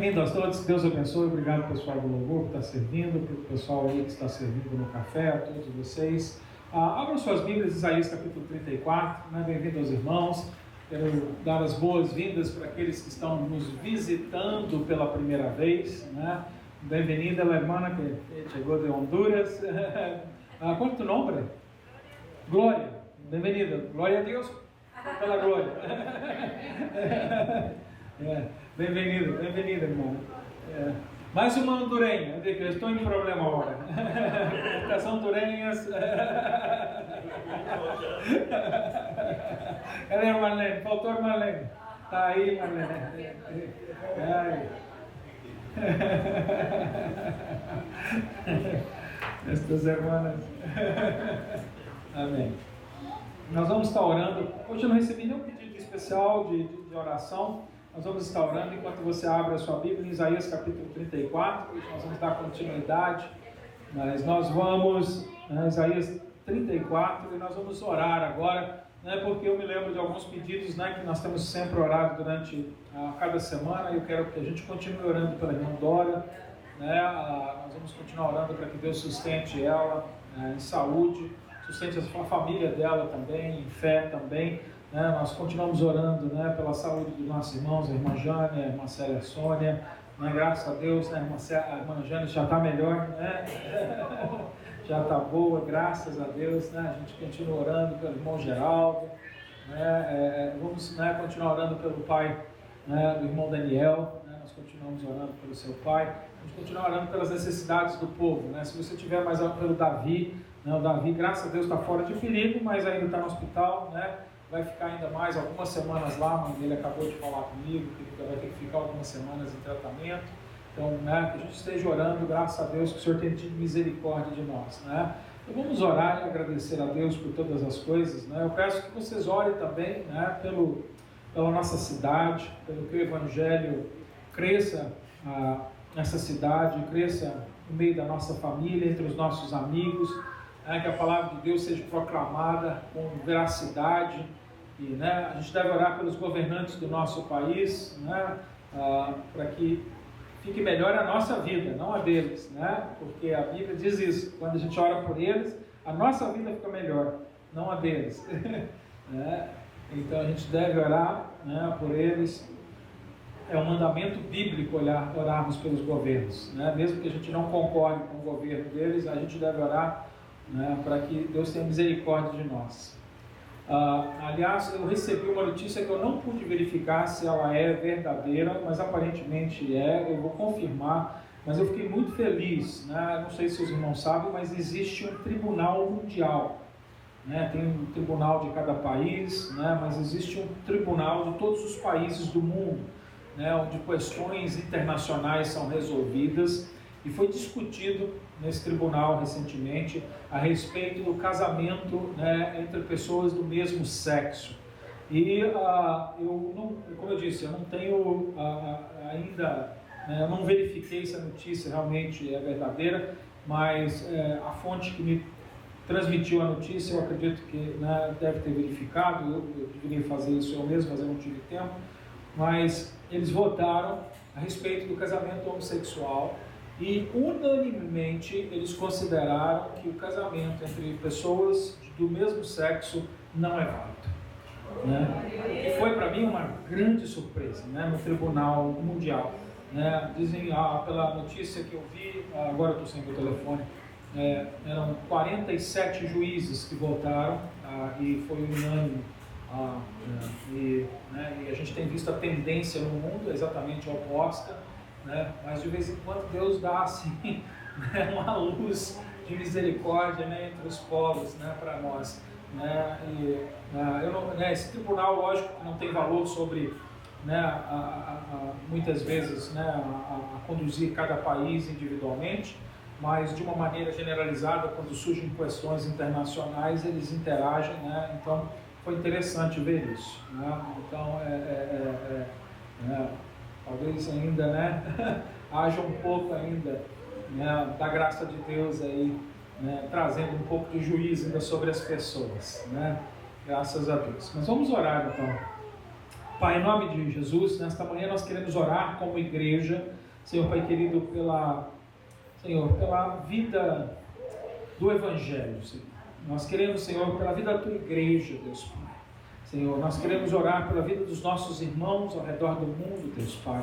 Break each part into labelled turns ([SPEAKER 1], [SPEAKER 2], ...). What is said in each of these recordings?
[SPEAKER 1] Bem-vindos a todos, que Deus abençoe. Obrigado pessoal do louvor que está servindo, para o pessoal aí que está servindo no café, a todos vocês. Abram suas Bíblias, Isaías capítulo 34, né? Bem-vindo aos irmãos. Quero dar as boas-vindas para aqueles que estão nos visitando pela primeira vez, né? Bem-vinda a irmã que chegou de Honduras. Qual é o teu nome? Glória. Bem-vinda. Glória a Deus pela glória. Bem-vinda, irmão. Mais uma hondurenha, eu estou em problema agora. As hondurenhas. Cadê a Marlene? Faltou a Marlene. Está aí, Marlene. Estas irmãs. Amém. Nós vamos estar orando. Hoje eu não recebi nenhum pedido especial de oração. Nós vamos estar orando enquanto você abre a sua Bíblia em Isaías capítulo 34. Nós vamos dar continuidade, mas nós vamos Isaías 34 e nós vamos orar agora, né, porque eu me lembro de alguns pedidos, né, que nós temos sempre orado durante cada semana, e eu quero que a gente continue orando pela irmã Dora, né, nós vamos continuar orando para que Deus sustente ela em saúde, sustente a família dela também, em fé também. Nós continuamos orando, né, pela saúde dos nossos irmãos, a irmã Jânia, a irmã Célia Sônia, né, graças a Deus, né, a irmã Jânia já está melhor, né? Já está boa, graças a Deus, né? A gente continua orando pelo irmão Geraldo, né? Vamos, né, continuar orando pelo pai, né, do irmão Daniel, né? Nós continuamos orando pelo seu pai, vamos continuar orando pelas necessidades do povo, né? Se você tiver mais pelo Davi, né, o Davi, graças a Deus, está fora de perigo, mas ainda está no hospital, né? Vai ficar ainda mais algumas semanas lá, a mãe dele acabou de falar comigo, que vai ter que ficar algumas semanas em tratamento. Então, né, que a gente esteja orando, graças a Deus, que o Senhor tenha tido misericórdia de nós, né? Então vamos orar e agradecer a Deus por todas as coisas, né? Eu peço que vocês orem também, né, pela nossa cidade, pelo que o Evangelho cresça nessa cidade, cresça no meio da nossa família, entre os nossos amigos, né, que a palavra de Deus seja proclamada com veracidade. E, né, a gente deve orar pelos governantes do nosso país, né, para que fique melhor a nossa vida, não a deles, né, porque a Bíblia diz isso, quando a gente ora por eles, a nossa vida fica melhor, não a deles. Né? Então a gente deve orar, né, por eles. É um mandamento bíblico orarmos pelos governos, né? Mesmo que a gente não concorde com o governo deles, a gente deve orar, né, para que Deus tenha misericórdia de nós. Aliás, eu recebi uma notícia que eu não pude verificar se ela é verdadeira, mas aparentemente eu vou confirmar, mas eu fiquei muito feliz, né? Não sei se os irmãos sabem, mas existe um tribunal mundial, né? Tem um tribunal de cada país, né? Mas existe um tribunal de todos os países do mundo, né? Onde questões internacionais são resolvidas. E foi discutido nesse tribunal recentemente a respeito do casamento, né, entre pessoas do mesmo sexo. E como eu disse, eu não tenho ainda, né, eu não verifiquei se a notícia realmente é verdadeira, mas a fonte que me transmitiu a notícia, eu acredito que, né, deve ter verificado. Eu deveria fazer isso eu mesmo, mas eu não tive tempo. Mas eles votaram a respeito do casamento homossexual. E unanimemente eles consideraram que o casamento entre pessoas do mesmo sexo não é válido, né? E foi para mim uma grande surpresa, né, no Tribunal Mundial, né? Dizem, pela notícia que eu vi, agora eu estou sem meu telefone, eram 47 juízes que votaram, e foi unânime. E a gente tem visto a tendência no mundo exatamente oposta, né? Mas de vez em quando Deus dá assim, né, uma luz de misericórdia, né, entre os povos, né, para nós, né? E esse tribunal, lógico, não tem valor sobre, né, muitas vezes, né, a conduzir cada país individualmente, mas de uma maneira generalizada, quando surgem questões internacionais, eles interagem, né? Então foi interessante ver isso, né? Então talvez ainda, né, haja um pouco ainda, né, da graça de Deus aí, né, trazendo um pouco de juízo ainda sobre as pessoas, né, graças a Deus. Mas vamos orar então. Pai, em nome de Jesus, nesta manhã nós queremos orar como igreja, Senhor Pai querido, pela vida do Evangelho, Senhor. Nós queremos, Senhor, pela vida da tua igreja, Deus Pai. Senhor, nós queremos orar pela vida dos nossos irmãos ao redor do mundo, Deus Pai.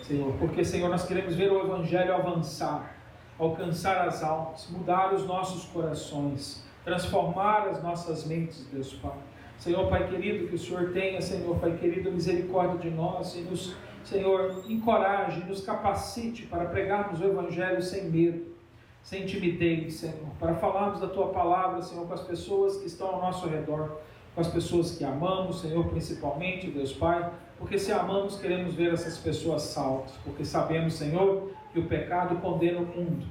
[SPEAKER 1] Senhor, porque, Senhor, nós queremos ver o Evangelho avançar, alcançar as almas, mudar os nossos corações, transformar as nossas mentes, Deus Pai. Senhor, Pai querido, que o Senhor tenha, Senhor, Pai querido, misericórdia de nós e nos, Senhor, encoraje, nos capacite para pregarmos o Evangelho sem medo, sem timidez, Senhor, para falarmos da Tua Palavra, Senhor, com as pessoas que estão ao nosso redor, com as pessoas que amamos, Senhor, principalmente, Deus Pai, porque se amamos, queremos ver essas pessoas salvas, porque sabemos, Senhor, que o pecado condena o mundo,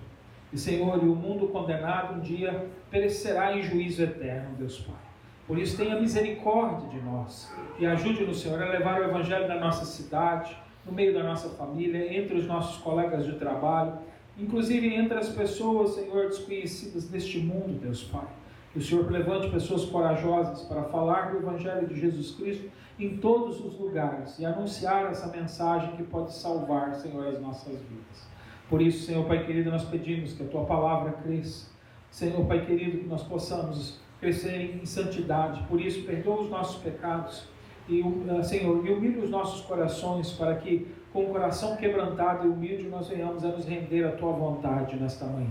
[SPEAKER 1] e, Senhor, e o mundo condenado um dia perecerá em juízo eterno, Deus Pai. Por isso, tenha misericórdia de nós e ajude-nos, Senhor, a levar o Evangelho da nossa cidade, no meio da nossa família, entre os nossos colegas de trabalho, inclusive entre as pessoas, Senhor, desconhecidas deste mundo, Deus Pai. Que o Senhor levante pessoas corajosas para falar do Evangelho de Jesus Cristo em todos os lugares e anunciar essa mensagem que pode salvar, Senhor, as nossas vidas. Por isso, Senhor Pai querido, nós pedimos que a Tua Palavra cresça. Senhor Pai querido, que nós possamos crescer em santidade. Por isso, perdoa os nossos pecados e, Senhor, e humilha os nossos corações para que, com o coração quebrantado e humilde, nós venhamos a nos render à Tua vontade nesta manhã.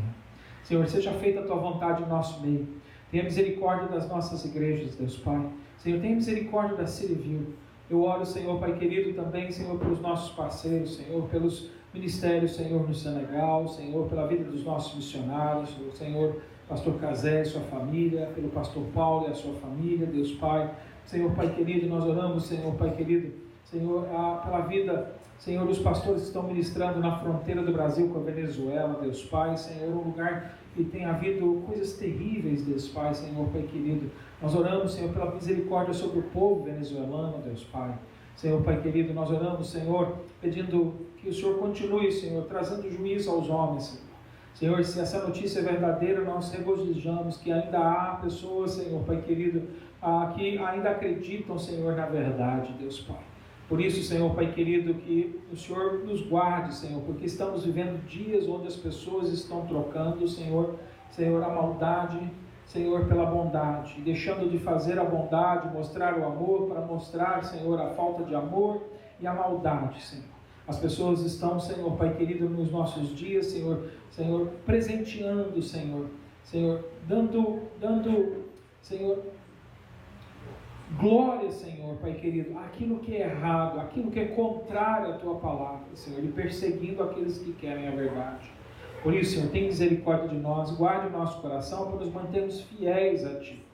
[SPEAKER 1] Senhor, seja feita a Tua vontade em nosso meio. Tenha misericórdia das nossas igrejas, Deus Pai. Senhor, tenha misericórdia da Cirivil. Eu oro, Senhor, Pai querido, também, Senhor, pelos nossos parceiros, Senhor, pelos ministérios, Senhor, no Senegal, Senhor, pela vida dos nossos missionários, Senhor, pastor Casé e sua família, pelo pastor Paulo e a sua família, Deus Pai. Senhor, Pai querido, nós oramos, Senhor, Pai querido, Senhor, pela vida, Senhor, dos pastores que estão ministrando na fronteira do Brasil com a Venezuela, Deus Pai, Senhor, um lugar que tem havido coisas terríveis, Deus Pai, Senhor, Pai querido. Nós oramos, Senhor, pela misericórdia sobre o povo venezuelano, Deus Pai. Senhor, Pai querido, nós oramos, Senhor, pedindo que o Senhor continue, Senhor, trazendo juízo aos homens, Senhor. Senhor, se essa notícia é verdadeira, nós regozijamos que ainda há pessoas, Senhor, Pai querido, que ainda acreditam, Senhor, na verdade, Deus Pai. Por isso, Senhor, Pai querido, que o Senhor nos guarde, Senhor, porque estamos vivendo dias onde as pessoas estão trocando, Senhor, a maldade, Senhor, pela bondade, e deixando de fazer a bondade, mostrar o amor, para mostrar, Senhor, a falta de amor e a maldade, Senhor. As pessoas estão, Senhor, Pai querido, nos nossos dias, Senhor, presenteando, Senhor, dando, Senhor, glória, Senhor, Pai querido, aquilo que é errado, aquilo que é contrário à Tua Palavra, Senhor, e perseguindo aqueles que querem a verdade. Por isso, Senhor, tem misericórdia de nós, guarde o nosso coração para nos mantermos fiéis a Ti.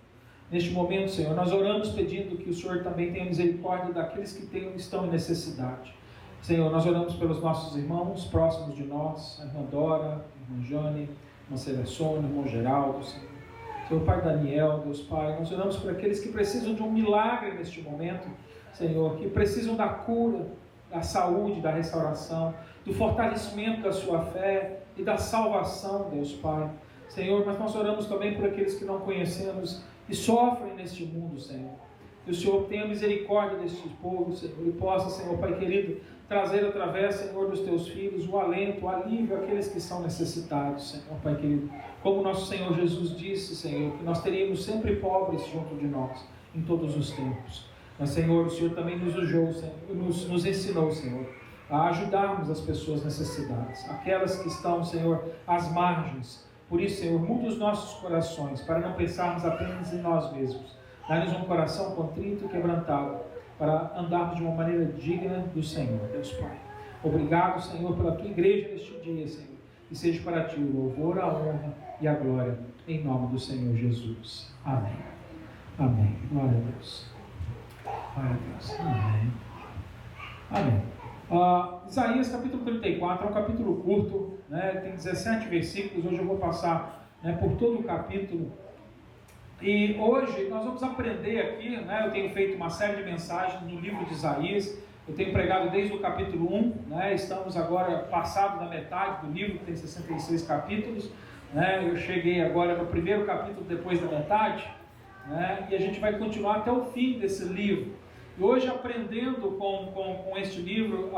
[SPEAKER 1] Neste momento, Senhor, nós oramos pedindo que o Senhor também tenha misericórdia daqueles que estão em necessidade. Senhor, nós oramos pelos nossos irmãos próximos de nós, a irmã Dora, a irmã Jane, a irmã Celestona, o irmão Geraldo, Senhor, Pai Daniel, Deus Pai, nós oramos por aqueles que precisam de um milagre neste momento, Senhor, que precisam da cura, da saúde, da restauração, do fortalecimento da sua fé e da salvação, Deus Pai. Senhor, mas nós oramos também por aqueles que não conhecemos e sofrem neste mundo, Senhor. Que o Senhor tenha misericórdia deste povo, Senhor, e possa, Senhor, Pai querido, trazer através, Senhor, dos Teus filhos o alento, o alívio àqueles que são necessitados, Senhor, Pai querido. Como nosso Senhor Jesus disse, Senhor, que nós teríamos sempre pobres junto de nós, em todos os tempos. Mas, Senhor, o Senhor também nos usou, Senhor, nos ensinou, Senhor, a ajudarmos as pessoas necessitadas, aquelas que estão, Senhor, às margens. Por isso, Senhor, muda os nossos corações, para não pensarmos apenas em nós mesmos. Dá-nos um coração contrito e quebrantado, para andarmos de uma maneira digna do Senhor, Deus Pai. Obrigado, Senhor, pela Tua igreja neste dia, Senhor. E seja para Ti o louvor, a honra e a glória, em nome do Senhor Jesus. Amém. Amém. Glória a Deus. Glória a Deus. Amém. Amém. Isaías capítulo 34 é um capítulo curto, né? Tem 17 versículos. Hoje eu vou passar, né, por todo o capítulo. E hoje nós vamos aprender aqui, né? Eu tenho feito uma série de mensagens no livro de Isaías. Eu tenho pregado desde o capítulo 1, né? Estamos agora passado da metade do livro, que tem 66 capítulos, né? Eu cheguei agora no primeiro capítulo depois da metade, né? E a gente vai continuar até o fim desse livro. E hoje, aprendendo com este livro,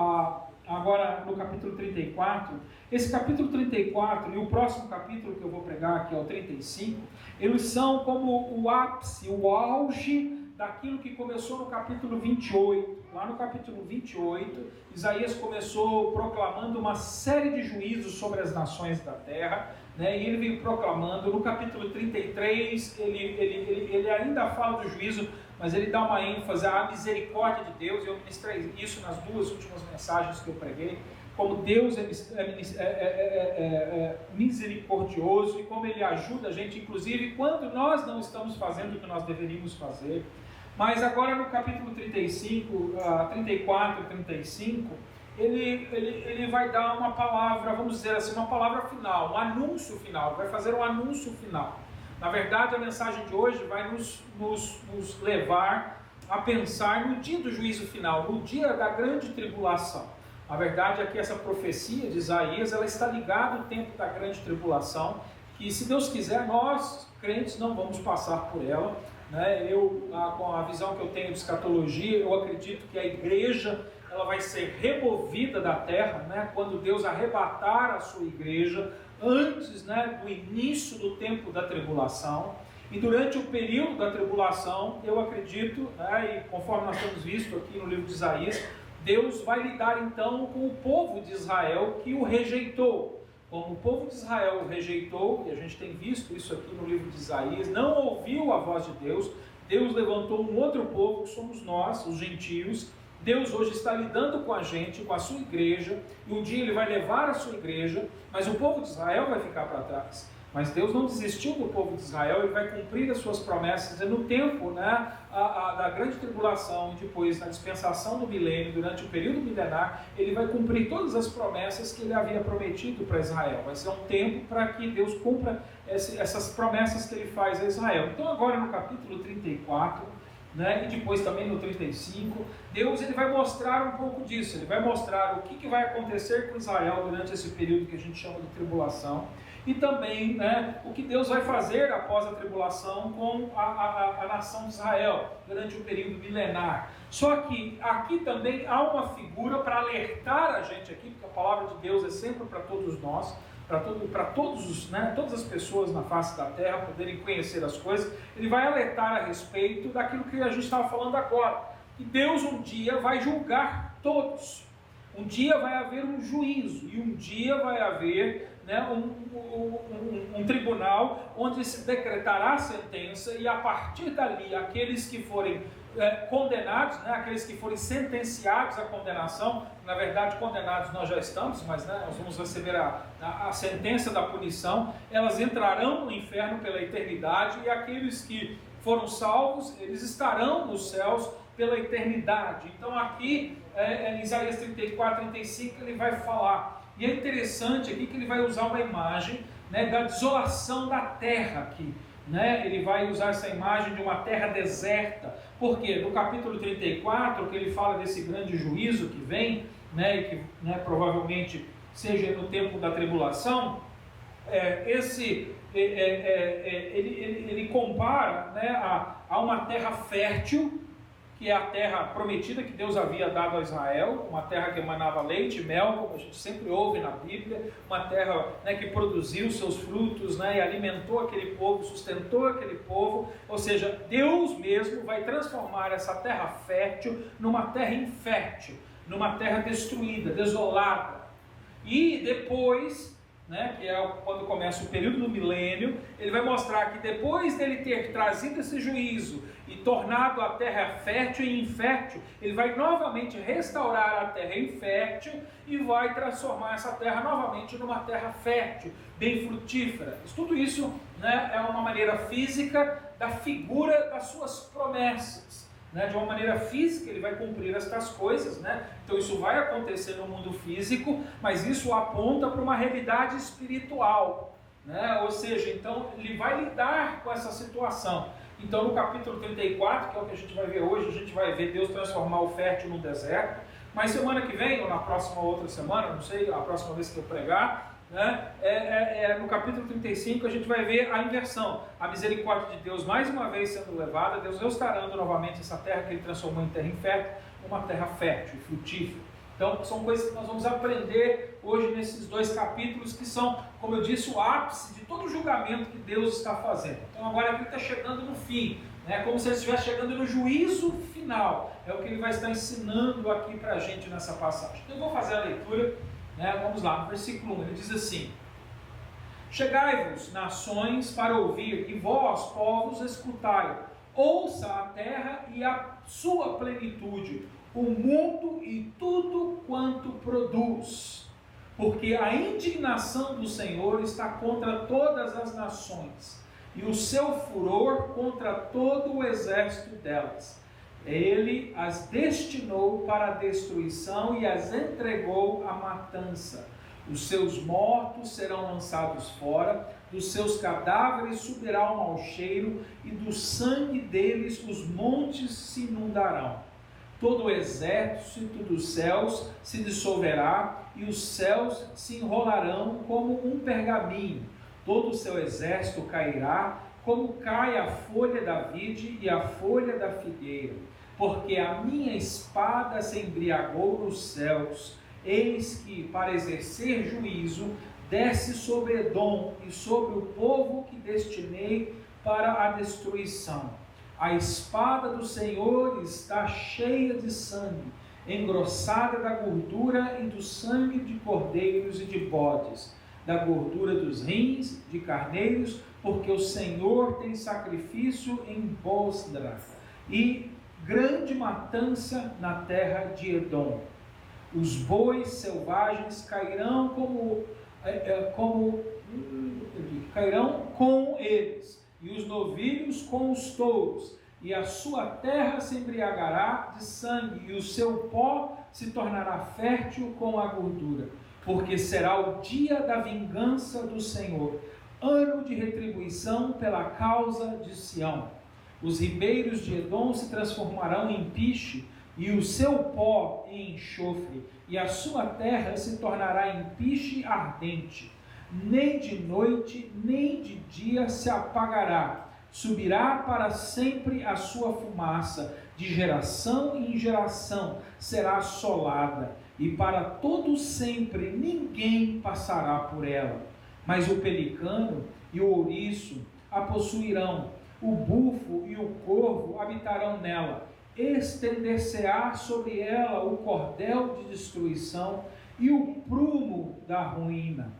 [SPEAKER 1] agora no capítulo 34, esse capítulo 34 e o próximo capítulo que eu vou pregar, que é o 35, eles são como o ápice, o auge daquilo que começou no capítulo 28. Lá no capítulo 28, Isaías começou proclamando uma série de juízos sobre as nações da terra, né? E ele veio proclamando. No capítulo 33, ele ainda fala do juízo, mas ele dá uma ênfase à misericórdia de Deus. Eu ministrei isso nas duas últimas mensagens que eu preguei, como Deus é misericordioso e como Ele ajuda a gente, inclusive quando nós não estamos fazendo o que nós deveríamos fazer. Mas agora no capítulo 34 e 35, ele vai dar uma palavra, vamos dizer assim, uma palavra final, um anúncio final, vai fazer um anúncio final. Na verdade, a mensagem de hoje vai nos levar a pensar no dia do juízo final, no dia da grande tribulação. A verdade é que essa profecia de Isaías, ela está ligada ao tempo da grande tribulação, que se Deus quiser, nós, crentes, não vamos passar por ela. Né? Com a visão que eu tenho de escatologia, eu acredito que a igreja ela vai ser removida da terra, né? Quando Deus arrebatar a sua igreja, antes, né, do início do tempo da tribulação. E durante o período da tribulação, eu acredito, né, e conforme nós temos visto aqui no livro de Isaías, Deus vai lidar então com o povo de Israel que o rejeitou. Como o povo de Israel o rejeitou, e a gente tem visto isso aqui no livro de Isaías, não ouviu a voz de Deus, Deus levantou um outro povo, que somos nós, os gentios. Deus hoje está lidando com a gente, com a sua igreja, e um dia Ele vai levar a sua igreja, mas o povo de Israel vai ficar para trás. Mas Deus não desistiu do povo de Israel, Ele vai cumprir as suas promessas, e no tempo, né, da grande tribulação, e depois na dispensação do milênio, durante o período milenar, Ele vai cumprir todas as promessas que Ele havia prometido para Israel. Vai ser um tempo para que Deus cumpra essas promessas que Ele faz a Israel. Então agora no capítulo 34, né, e depois também no 35, Deus ele vai mostrar um pouco disso, Ele vai mostrar o que vai acontecer com Israel durante esse período que a gente chama de tribulação, e também, né, o que Deus vai fazer após a tribulação com a nação de Israel, durante o período milenar. Só que aqui também há uma figura para alertar a gente aqui, porque a palavra de Deus é sempre para todos nós, para todos, né, todas as pessoas na face da terra poderem conhecer as coisas. Ele vai alertar a respeito daquilo que a gente estava falando agora, que Deus um dia vai julgar todos. Um dia vai haver um juízo, e um dia vai haver, né, um tribunal onde se decretará a sentença, e a partir dali, aqueles que forem condenados, né, aqueles que forem sentenciados à condenação, na verdade condenados nós já estamos, mas, né, nós vamos receber a sentença da punição, elas entrarão no inferno pela eternidade, e aqueles que foram salvos, eles estarão nos céus pela eternidade. Então aqui, em Isaías 34, 35, ele vai falar, e é interessante aqui que ele vai usar uma imagem, né, da desolação da terra aqui, né? Ele vai usar essa imagem de uma terra deserta, porque no capítulo 34, que ele fala desse grande juízo que vem, né, e que, né, provavelmente seja no tempo da tribulação, ele compara, né, a uma terra fértil, que é a terra prometida que Deus havia dado a Israel, uma terra que emanava leite e mel, como a gente sempre ouve na Bíblia, uma terra, né, que produziu seus frutos, né, e alimentou aquele povo, sustentou aquele povo. Ou seja, Deus mesmo vai transformar essa terra fértil numa terra infértil, numa terra destruída, desolada. E depois, né, que é quando começa o período do milênio, ele vai mostrar que depois dele ter trazido esse juízo e tornado a terra fértil e infértil, ele vai novamente restaurar a terra infértil e vai transformar essa terra novamente numa terra fértil, bem frutífera. Tudo isso, né, é uma maneira física da figura das suas promessas. Né, de uma maneira física ele vai cumprir estas coisas, né? Então isso vai acontecer no mundo físico, mas isso aponta para uma realidade espiritual, né? Ou seja, então ele vai lidar com essa situação. Então no capítulo 34, que é o que a gente vai ver hoje, a gente vai ver Deus transformar o fértil no deserto, mas semana que vem, ou na próxima outra semana, não sei, a próxima vez que eu pregar, né? No capítulo 35 a gente vai ver a inversão, a misericórdia de Deus mais uma vez sendo levada, Deus restaurando novamente essa terra que Ele transformou em terra infértil, uma terra fértil e frutífera. Então são coisas que nós vamos aprender hoje nesses 2 capítulos, que são, como eu disse, o ápice de todo o julgamento que Deus está fazendo. Então agora Ele está chegando no fim, né? Como se Ele estivesse chegando no juízo final, é o que Ele vai estar ensinando aqui para a gente nessa passagem. Então eu vou fazer a leitura, né? Vamos lá, no versículo 1, ele diz assim: Chegai-vos, nações, para ouvir, e vós, povos, escutai. Ouça a terra e a sua plenitude, o mundo e tudo quanto produz. Porque a indignação do Senhor está contra todas as nações, e o seu furor contra todo o exército delas. Ele as destinou para a destruição e as entregou à matança. Os seus mortos serão lançados fora, dos seus cadáveres subirá o mau cheiro, e do sangue deles os montes se inundarão. Todo o exército dos céus se dissolverá, e os céus se enrolarão como um pergaminho. Todo o seu exército cairá, como cai a folha da vide e a folha da figueira. Porque a minha espada se embriagou nos céus. Eis que, para exercer juízo, desce sobre Edom e sobre o povo que destinei para a destruição. A espada do Senhor está cheia de sangue, engrossada da gordura e do sangue de cordeiros e de bodes, da gordura dos rins de carneiros, porque o Senhor tem sacrifício em Bosra, e grande matança na terra de Edom. Os bois selvagens cairão cairão com eles, e os novilhos com os touros, e a sua terra se embriagará de sangue, e o seu pó se tornará fértil com a gordura, porque será o dia da vingança do Senhor, ano de retribuição pela causa de Sião. Os ribeiros de Edom se transformarão em piche, e o seu pó em enxofre, e a sua terra se tornará em piche ardente. Nem de noite, nem de dia se apagará. Subirá para sempre a sua fumaça, de geração em geração será assolada, e para todo sempre ninguém passará por ela. Mas o pelicano e o ouriço a possuirão, o bufo e o corvo habitarão nela. Estender-se-á sobre ela o cordel de destruição e o prumo da ruína.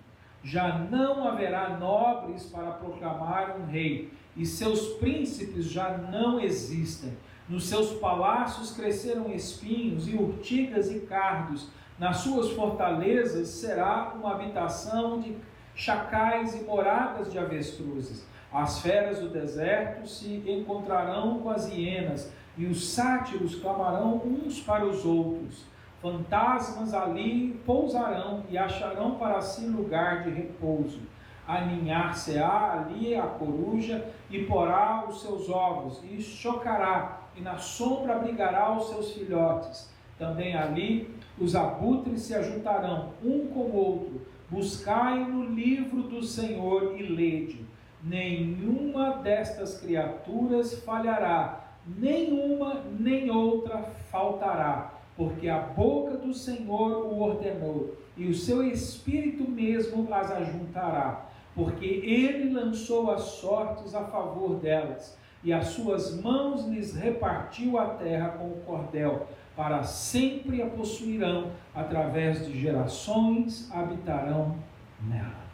[SPEAKER 1] Já não haverá nobres para proclamar um rei, e seus príncipes já não existem. Nos seus palácios cresceram espinhos e urtigas e cardos. Nas suas fortalezas será uma habitação de chacais e moradas de avestruzes. As feras do deserto se encontrarão com as hienas, e os sátiros clamarão uns para os outros. Fantasmas ali pousarão e acharão para si lugar de repouso. Aninhar-se-á ali a coruja e porá os seus ovos, e chocará, e na sombra abrigará os seus filhotes. Também ali os abutres se ajuntarão, um com o outro. Buscai no livro do Senhor e lede. Nenhuma destas criaturas falhará, nenhuma nem outra faltará, porque a boca do Senhor o ordenou, e o seu Espírito mesmo as ajuntará, porque ele lançou as sortes a favor delas, e as suas mãos lhes repartiu a terra com o cordel, para sempre a possuirão, através de gerações habitarão nela.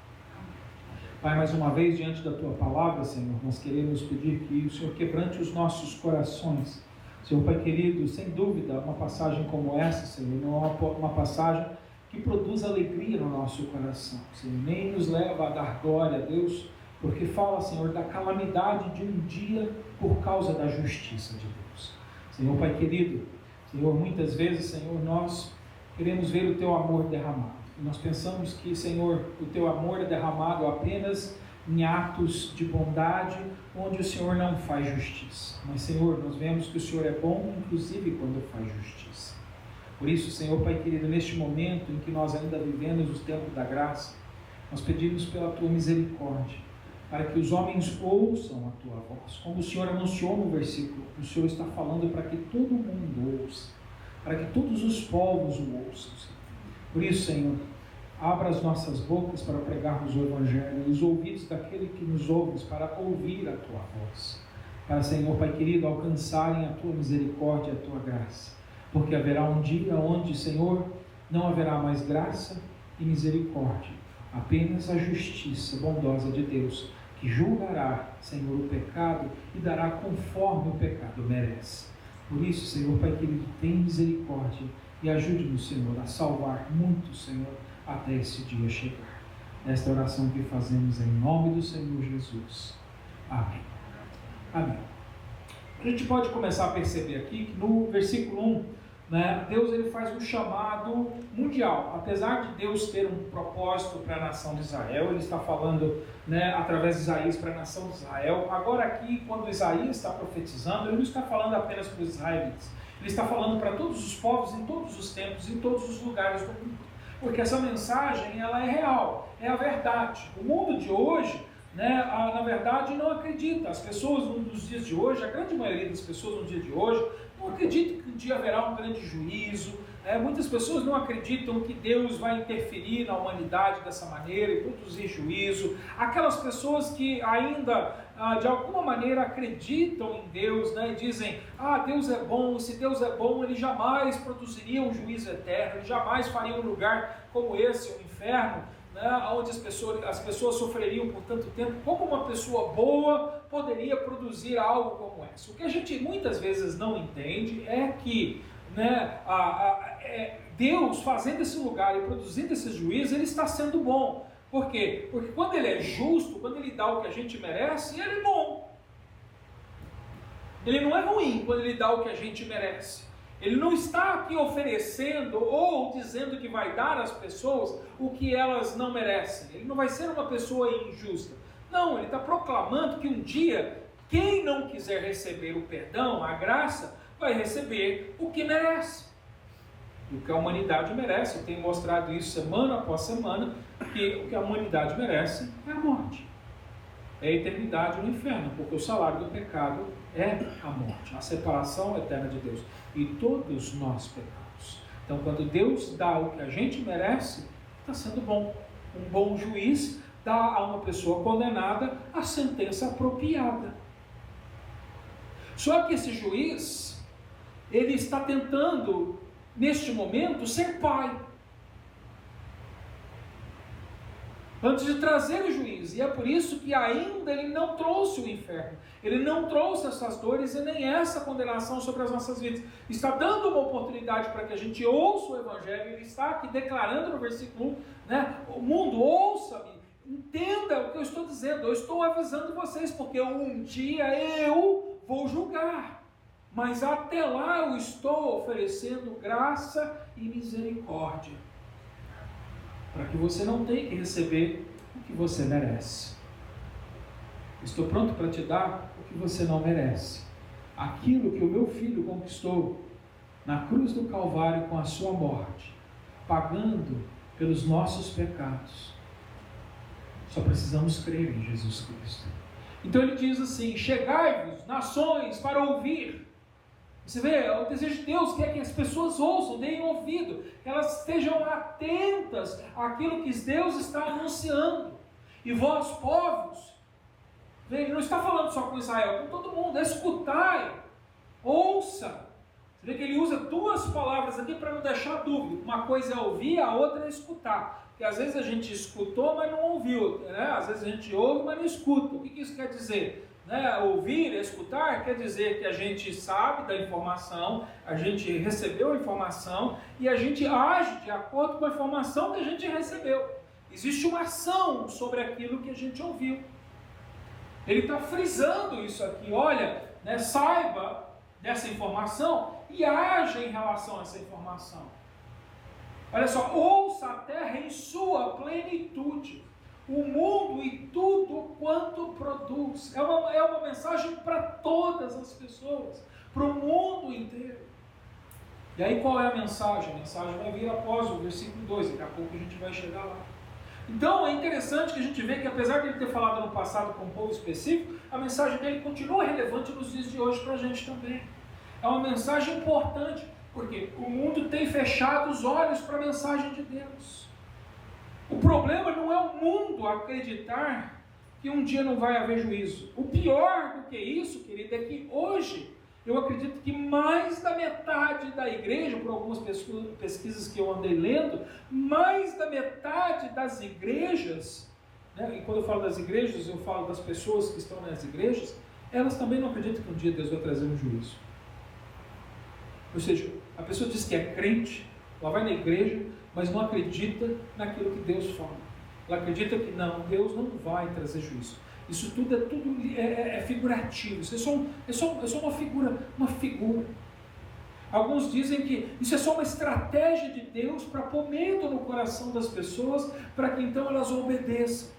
[SPEAKER 1] Pai, mais uma vez, diante da Tua palavra, Senhor, nós queremos pedir que o Senhor quebrante os nossos corações. Senhor, Pai querido, sem dúvida, uma passagem como essa, Senhor, não é uma passagem que produz alegria no nosso coração, Senhor, nem nos leva a dar glória a Deus, porque fala, Senhor, da calamidade de um dia por causa da justiça de Deus. Senhor, Pai querido, Senhor, muitas vezes, Senhor, nós queremos ver o Teu amor derramado. Nós pensamos que, Senhor, o Teu amor é derramado apenas em atos de bondade, onde o Senhor não faz justiça. Mas, Senhor, nós vemos que o Senhor é bom, inclusive quando faz justiça. Por isso, Senhor, Pai querido, neste momento em que nós ainda vivemos os tempos da graça, Nós pedimos pela tua misericórdia, para que os homens ouçam a tua voz. Como o Senhor anunciou no versículo, o Senhor está falando para que todo mundo ouça, para que todos os povos o ouçam. Por isso, Senhor, abra as nossas bocas para pregarmos o Evangelho, e os ouvidos daquele que nos ouve para ouvir a tua voz. Para, Senhor, Pai querido, alcançarem a tua misericórdia e a tua graça. Porque haverá um dia onde, Senhor, não haverá mais graça e misericórdia, apenas a justiça bondosa de Deus, que julgará, Senhor, o pecado e dará conforme o pecado merece. Por isso, Senhor, Pai querido, tem misericórdia e ajude-nos, Senhor, a salvar muitos, Senhor, até esse dia chegar. Esta oração que fazemos em nome do Senhor Jesus. Amém. Amém. A gente pode começar a perceber aqui que no versículo 1, Deus ele faz um chamado mundial. Apesar de Deus ter um propósito para a nação de Israel, ele está falando através de Isaías para a nação de Israel. Agora aqui, quando Isaías está profetizando, ele não está falando apenas para os israelitas, ele está falando para todos os povos, em todos os tempos, em todos os lugares do mundo, porque essa mensagem ela é real, é a verdade. O mundo de hoje, na verdade, não acredita. As pessoas nos dias de hoje, a grande maioria das pessoas no dia de hoje, não acreditam que um dia haverá um grande juízo. Muitas pessoas não acreditam que Deus vai interferir na humanidade dessa maneira e produzir juízo. Aquelas pessoas que ainda, de alguma maneira, acreditam em Deus, e dizem, Deus é bom, se Deus é bom, Ele jamais produziria um juízo eterno, Ele jamais faria um lugar como esse, um inferno, onde as pessoas sofreriam por tanto tempo. Como uma pessoa boa poderia produzir algo como esse? O que a gente muitas vezes não entende é que Deus fazendo esse lugar e produzindo esse juízo, Ele está sendo bom. Por quê? Porque quando Ele é justo, quando Ele dá o que a gente merece, Ele é bom. Ele não é ruim quando Ele dá o que a gente merece. Ele não está aqui oferecendo ou dizendo que vai dar às pessoas o que elas não merecem. Ele não vai ser uma pessoa injusta. Não, ele está proclamando que um dia, quem não quiser receber o perdão, a graça, vai receber o que merece. O que a humanidade merece. Eu tenho mostrado isso semana após semana, que o que a humanidade merece é a morte. É a eternidade no inferno, porque o salário do pecado é a morte, a separação eterna de Deus. E todos nós pecamos. Então, quando Deus dá o que a gente merece, está sendo bom. Um bom juiz dá a uma pessoa condenada a sentença apropriada. Só que esse juiz, ele está tentando, neste momento, ser pai. Antes de trazer o juiz, e é por isso que ainda ele não trouxe o inferno, ele não trouxe essas dores e nem essa condenação sobre as nossas vidas. Está dando uma oportunidade para que a gente ouça o Evangelho. Ele está aqui declarando no versículo 1, o mundo, ouça-me, entenda o que eu estou dizendo, eu estou avisando vocês, porque um dia eu vou julgar, mas até lá eu estou oferecendo graça e misericórdia, para que você não tenha que receber o que você merece. Estou pronto para te dar o que você não merece. Aquilo que o meu filho conquistou na cruz do Calvário com a sua morte, pagando pelos nossos pecados. Só precisamos crer em Jesus Cristo. Então ele diz assim: chegai-vos, nações, para ouvir. Você vê, o desejo de Deus quer que as pessoas ouçam, deem ouvido, que elas estejam atentas àquilo que Deus está anunciando. E vós, povos, ele não está falando só com Israel, com todo mundo, escutai, ouça. Você vê que ele usa duas palavras aqui para não deixar dúvida. Uma coisa é ouvir, a outra é escutar. Porque às vezes a gente escutou, mas não ouviu. Às vezes a gente ouve, mas não escuta. O que isso quer dizer? Ouvir, escutar, quer dizer que a gente sabe da informação, a gente recebeu a informação e a gente age de acordo com a informação que a gente recebeu. Existe uma ação sobre aquilo que a gente ouviu. Ele está frisando isso aqui. Olha, saiba dessa informação e haja em relação a essa informação. Olha só, ouça a terra em sua plenitude, o mundo e tudo quanto produz. É uma mensagem para todas as pessoas, para o mundo inteiro. E aí qual é a mensagem? A mensagem vai vir após o versículo 2, daqui a pouco a gente vai chegar lá. Então é interessante que a gente vê que, apesar de ele ter falado no passado com um povo específico, a mensagem dele continua relevante nos dias de hoje para a gente também. É uma mensagem importante, porque o mundo tem fechado os olhos para a mensagem de Deus. O problema não é o mundo acreditar que um dia não vai haver juízo. O pior do que isso, querido, é que hoje eu acredito que mais da metade da igreja, por algumas pesquisas que eu andei lendo, mais da metade das igrejas, né, e quando eu falo das igrejas, eu falo das pessoas que estão nas igrejas, elas também não acreditam que um dia Deus vai trazer um juízo. Ou seja, a pessoa diz que é crente, ela vai na igreja, mas não acredita naquilo que Deus fala. Ela acredita que não, Deus não vai trazer juízo. Isso tudo é figurativo, isso é só uma figura. Alguns dizem que isso é só uma estratégia de Deus para pôr medo no coração das pessoas, para que então elas obedeçam.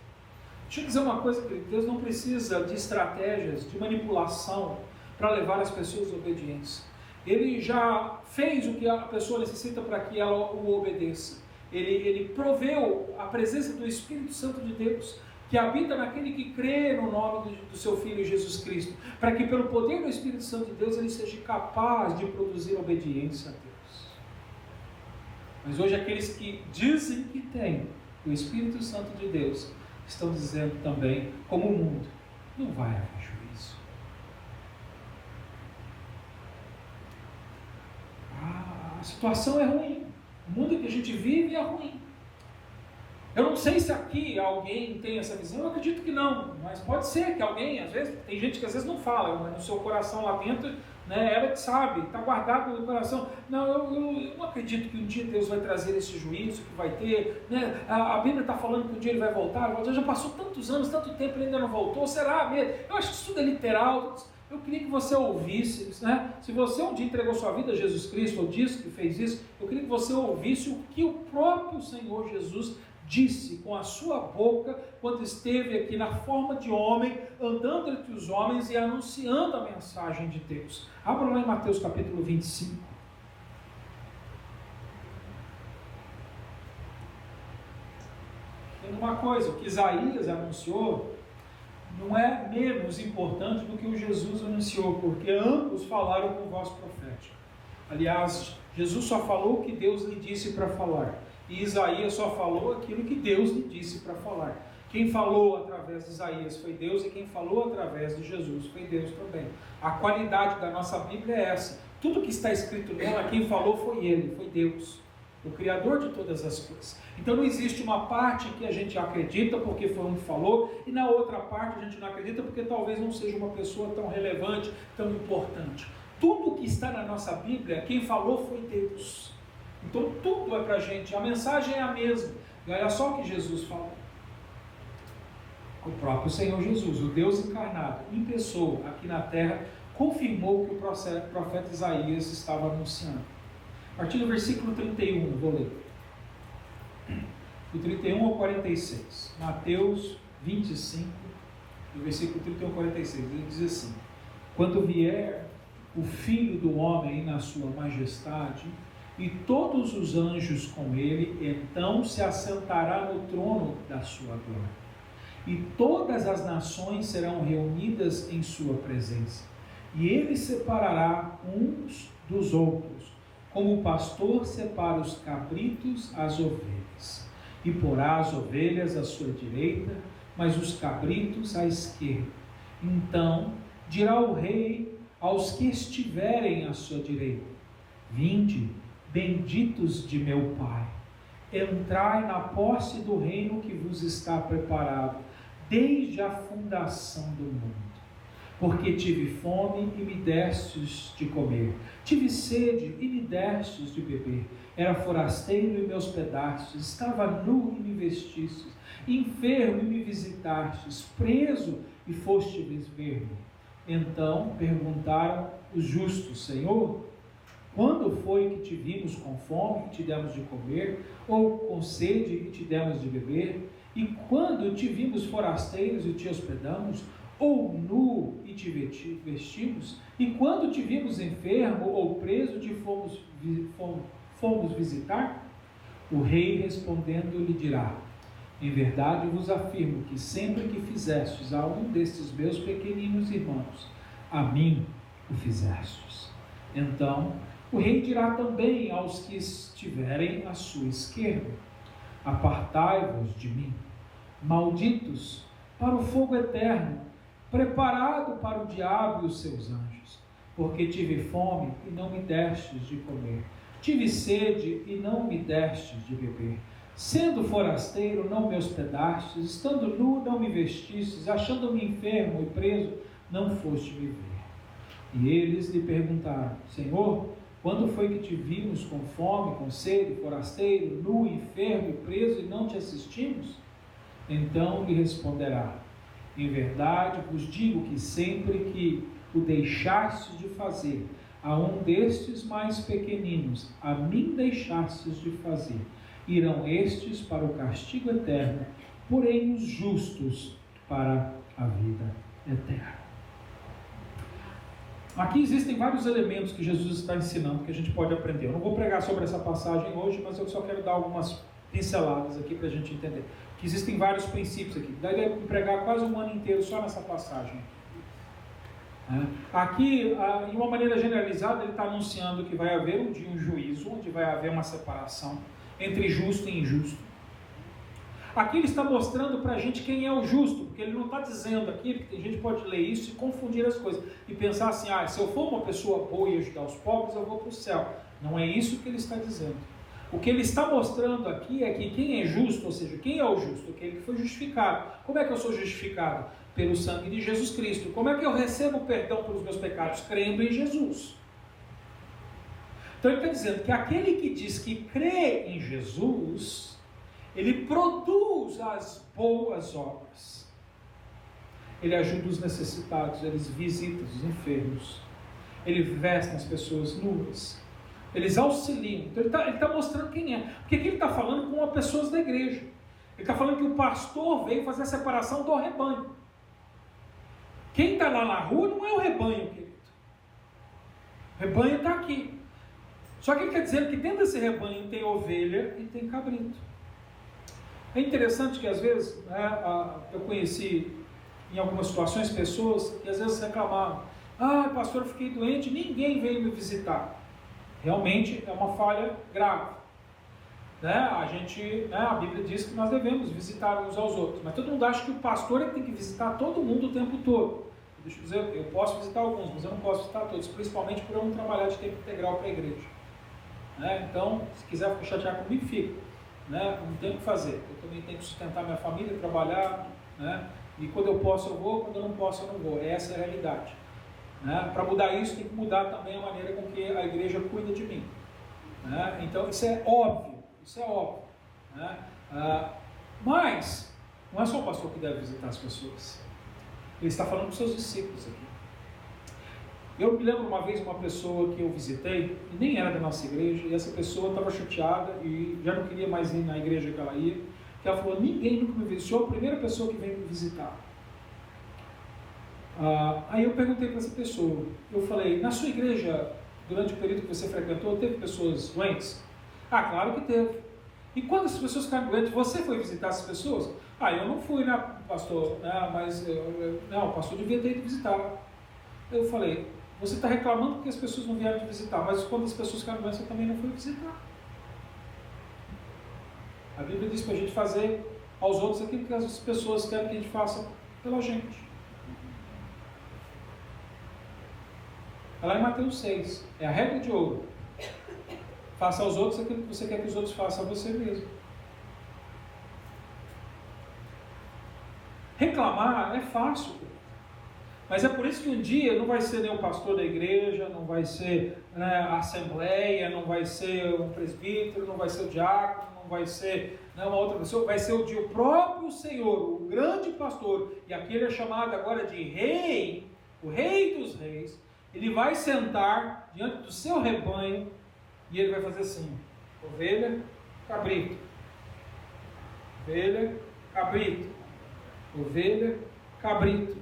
[SPEAKER 1] Deixa eu dizer uma coisa, querido, Deus não precisa de estratégias, de manipulação, para levar as pessoas à obediência. Ele já fez o que a pessoa necessita para que ela o obedeça. Ele proveu a presença do Espírito Santo de Deus, que habita naquele que crê no nome do seu Filho Jesus Cristo, para que pelo poder do Espírito Santo de Deus ele seja capaz de produzir obediência a Deus. Mas hoje aqueles que dizem que têm o Espírito Santo de Deus estão dizendo também, como o mundo, não vai haver juízo. A situação é ruim. O mundo que a gente vive é ruim. Eu não sei se aqui alguém tem essa visão, eu acredito que não, mas pode ser que alguém, às vezes, tem gente que às vezes não fala, mas no seu coração lá dentro, né, ela que sabe, está guardado no coração. Não, eu não acredito que um dia Deus vai trazer esse juízo, que vai ter, né? A Bíblia está falando que um dia ele vai voltar, já passou tantos anos, tanto tempo, ele ainda não voltou, será mesmo? Eu acho que isso tudo é literal. Eu queria que você ouvisse, né? Se você um dia entregou sua vida a Jesus Cristo, ou disse que fez isso, eu queria que você ouvisse o que o próprio Senhor Jesus disse com a sua boca, quando esteve aqui na forma de homem, andando entre os homens e anunciando a mensagem de Deus. Abra lá em Mateus capítulo 25. Tem uma coisa, o que Isaías anunciou não é menos importante do que o Jesus anunciou, porque ambos falaram com voz profética. Aliás, Jesus só falou o que Deus lhe disse para falar. E Isaías só falou aquilo que Deus lhe disse para falar. Quem falou através de Isaías foi Deus, e quem falou através de Jesus foi Deus também. A qualidade da nossa Bíblia é essa. Tudo que está escrito nela, quem falou foi Ele, foi Deus, o Criador de todas as coisas. Então não existe uma parte que a gente acredita porque foi um que falou, e na outra parte a gente não acredita porque talvez não seja uma pessoa tão relevante, tão importante. Tudo que está na nossa Bíblia, quem falou foi Deus. Então tudo é para a gente, a mensagem é a mesma. E olha só o que Jesus falou. O próprio Senhor Jesus, o Deus encarnado, em pessoa, aqui na terra, confirmou o que o profeta Isaías estava anunciando. A partir do versículo 31, vou ler. Do 31 ao 46. Mateus 25, do versículo 31 ao 46. Ele diz assim: quando vier o Filho do Homem na sua majestade, e todos os anjos com ele, então se assentará no trono da sua glória. E todas as nações serão reunidas em sua presença. E ele separará uns dos outros, como o pastor separa os cabritos às ovelhas. E porá as ovelhas à sua direita, mas os cabritos à esquerda. Então dirá o rei aos que estiverem à sua direita: vinde, benditos de meu Pai, entrai na posse do reino que vos está preparado desde a fundação do mundo. Porque tive fome e me destes de comer, tive sede e me destes de beber, era forasteiro e me hospedastes, estava nu e me vestistes, enfermo e me visitastes, preso e fostes ver-me. Então perguntaram os justos: Senhor, quando foi que te vimos com fome e te demos de comer, ou com sede e te demos de beber? E quando te vimos forasteiros e te hospedamos, ou nu e te vestimos? E quando te vimos enfermo ou preso, te fomos visitar? O rei respondendo lhe dirá: Em verdade vos afirmo que sempre que fizestes a um destes meus pequeninos irmãos, a mim o fizestes. Então o rei dirá também aos que estiverem à sua esquerda: apartai-vos de mim, malditos, para o fogo eterno, preparado para o diabo e os seus anjos. Porque tive fome e não me destes de comer, tive sede e não me destes de beber, sendo forasteiro não me hospedastes, estando nu não me vestistes, achando-me enfermo e preso não foste me ver. E eles lhe perguntaram: Senhor, quando foi que te vimos com fome, com sede, forasteiro, nu, enfermo e preso, e não te assistimos? Então lhe responderá: em verdade vos digo que sempre que o deixastes de fazer a um destes mais pequeninos, a mim deixastes de fazer. Irão estes para o castigo eterno, porém os justos para a vida eterna. Aqui existem vários elementos que Jesus está ensinando que a gente pode aprender. Eu não vou pregar sobre essa passagem hoje, mas eu só quero dar algumas pinceladas aqui para a gente entender. Que existem vários princípios aqui. Daria para pregar quase um ano inteiro só nessa passagem. Aqui, de uma maneira generalizada, ele está anunciando que vai haver um dia um juízo, onde vai haver uma separação entre justo e injusto. Aqui ele está mostrando para a gente quem é o justo, porque ele não está dizendo aqui, porque a gente pode ler isso e confundir as coisas, e pensar assim: se eu for uma pessoa boa e ajudar os pobres, eu vou para o céu. Não é isso que ele está dizendo. O que ele está mostrando aqui é que quem é justo, ou seja, quem é o justo? Aquele que foi justificado. Como é que eu sou justificado? Pelo sangue de Jesus Cristo. Como é que eu recebo perdão pelos meus pecados? Crendo em Jesus. Então ele está dizendo que aquele que diz que crê em Jesus, ele produz as boas obras. Ele ajuda os necessitados, ele visita os enfermos, ele veste as pessoas nuas, eles auxiliam. Então ele está mostrando quem é. Porque aqui ele está falando com as pessoas da igreja. Ele está falando que o pastor veio fazer a separação do rebanho. Quem está lá na rua não é o rebanho, querido. O rebanho está aqui. Só que ele quer dizer que dentro desse rebanho tem ovelha e tem cabrito. É interessante que às vezes, eu conheci em algumas situações pessoas que às vezes reclamavam: pastor, eu fiquei doente, ninguém veio me visitar. Realmente é uma falha grave. A Bíblia diz que nós devemos visitar uns aos outros, mas todo mundo acha que o pastor é que tem que visitar todo mundo o tempo todo. Deixa eu dizer, eu posso visitar alguns, mas eu não posso visitar todos, principalmente por eu não trabalhar de tempo integral para a igreja. Então, se quiser ficar chateado comigo, fica. Não tem o que fazer. Eu também tenho que sustentar minha família, trabalhar, e quando eu posso eu vou, quando eu não posso eu não vou. Essa é a realidade. Para mudar isso, tem que mudar também a maneira com que a igreja cuida de mim. Então, isso é óbvio. Mas, não é só o pastor que deve visitar as pessoas. Ele está falando com seus discípulos aqui. Eu me lembro uma vez uma pessoa que eu visitei, e nem era da nossa igreja, e essa pessoa estava chateada e já não queria mais ir na igreja que ela ia, que ela falou: ninguém nunca me visitou, a primeira pessoa que veio me visitar. Aí eu perguntei para essa pessoa, eu falei: na sua igreja, durante o período que você frequentou, teve pessoas doentes? Claro que teve. E quando essas pessoas ficaram doentes, você foi visitar essas pessoas? Eu não fui, pastor? Mas o pastor devia ter ido visitar. Eu falei: você está reclamando porque as pessoas não vieram te visitar, mas quando as pessoas ficaram doentes, você também não foi visitar. A Bíblia diz para a gente fazer aos outros aquilo que as pessoas querem que a gente faça pela gente. Está lá em Mateus 6, é a regra de ouro. Faça aos outros aquilo que você quer que os outros façam a você mesmo. Reclamar é fácil, mas é por isso que um dia não vai ser nem o pastor da igreja, não vai ser a assembleia, não vai ser um presbítero, não vai ser o diácono, não vai ser uma outra pessoa, vai ser o próprio Senhor, o grande pastor, e aquele é chamado agora de rei, o rei dos reis. Ele vai sentar diante do seu rebanho e ele vai fazer assim: ovelha, cabrito, ovelha, cabrito, ovelha, cabrito.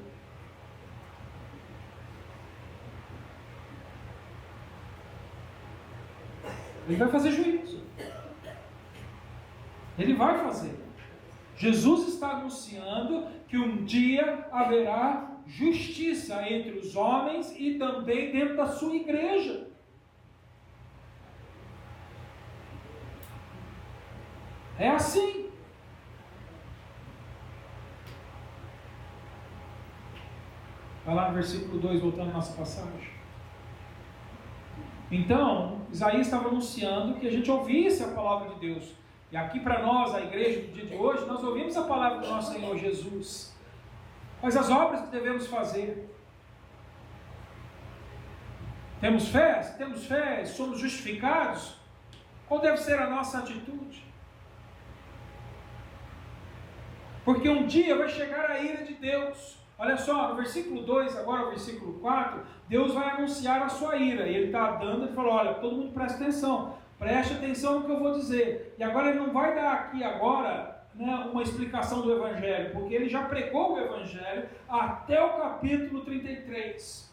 [SPEAKER 1] Ele vai fazer juízo. Ele vai fazer. Jesus está anunciando que um dia haverá justiça entre os homens e também dentro da sua igreja. É assim. Vai lá no versículo 2, voltando à nossa passagem. Então, Isaías estava anunciando que a gente ouvisse a palavra de Deus. E aqui para nós, a igreja do dia de hoje, nós ouvimos a palavra do nosso Senhor Jesus. Mas as obras que devemos fazer. Temos fé? Se temos fé, somos justificados? Qual deve ser a nossa atitude? Porque um dia vai chegar a ira de Deus. Olha só, no versículo 2, agora o versículo 4, Deus vai anunciar a sua ira. E ele está dando, ele falou, olha, todo mundo preste atenção no que eu vou dizer. E agora ele não vai dar aqui agora, né, uma explicação do Evangelho, porque ele já pregou o Evangelho até o capítulo 33.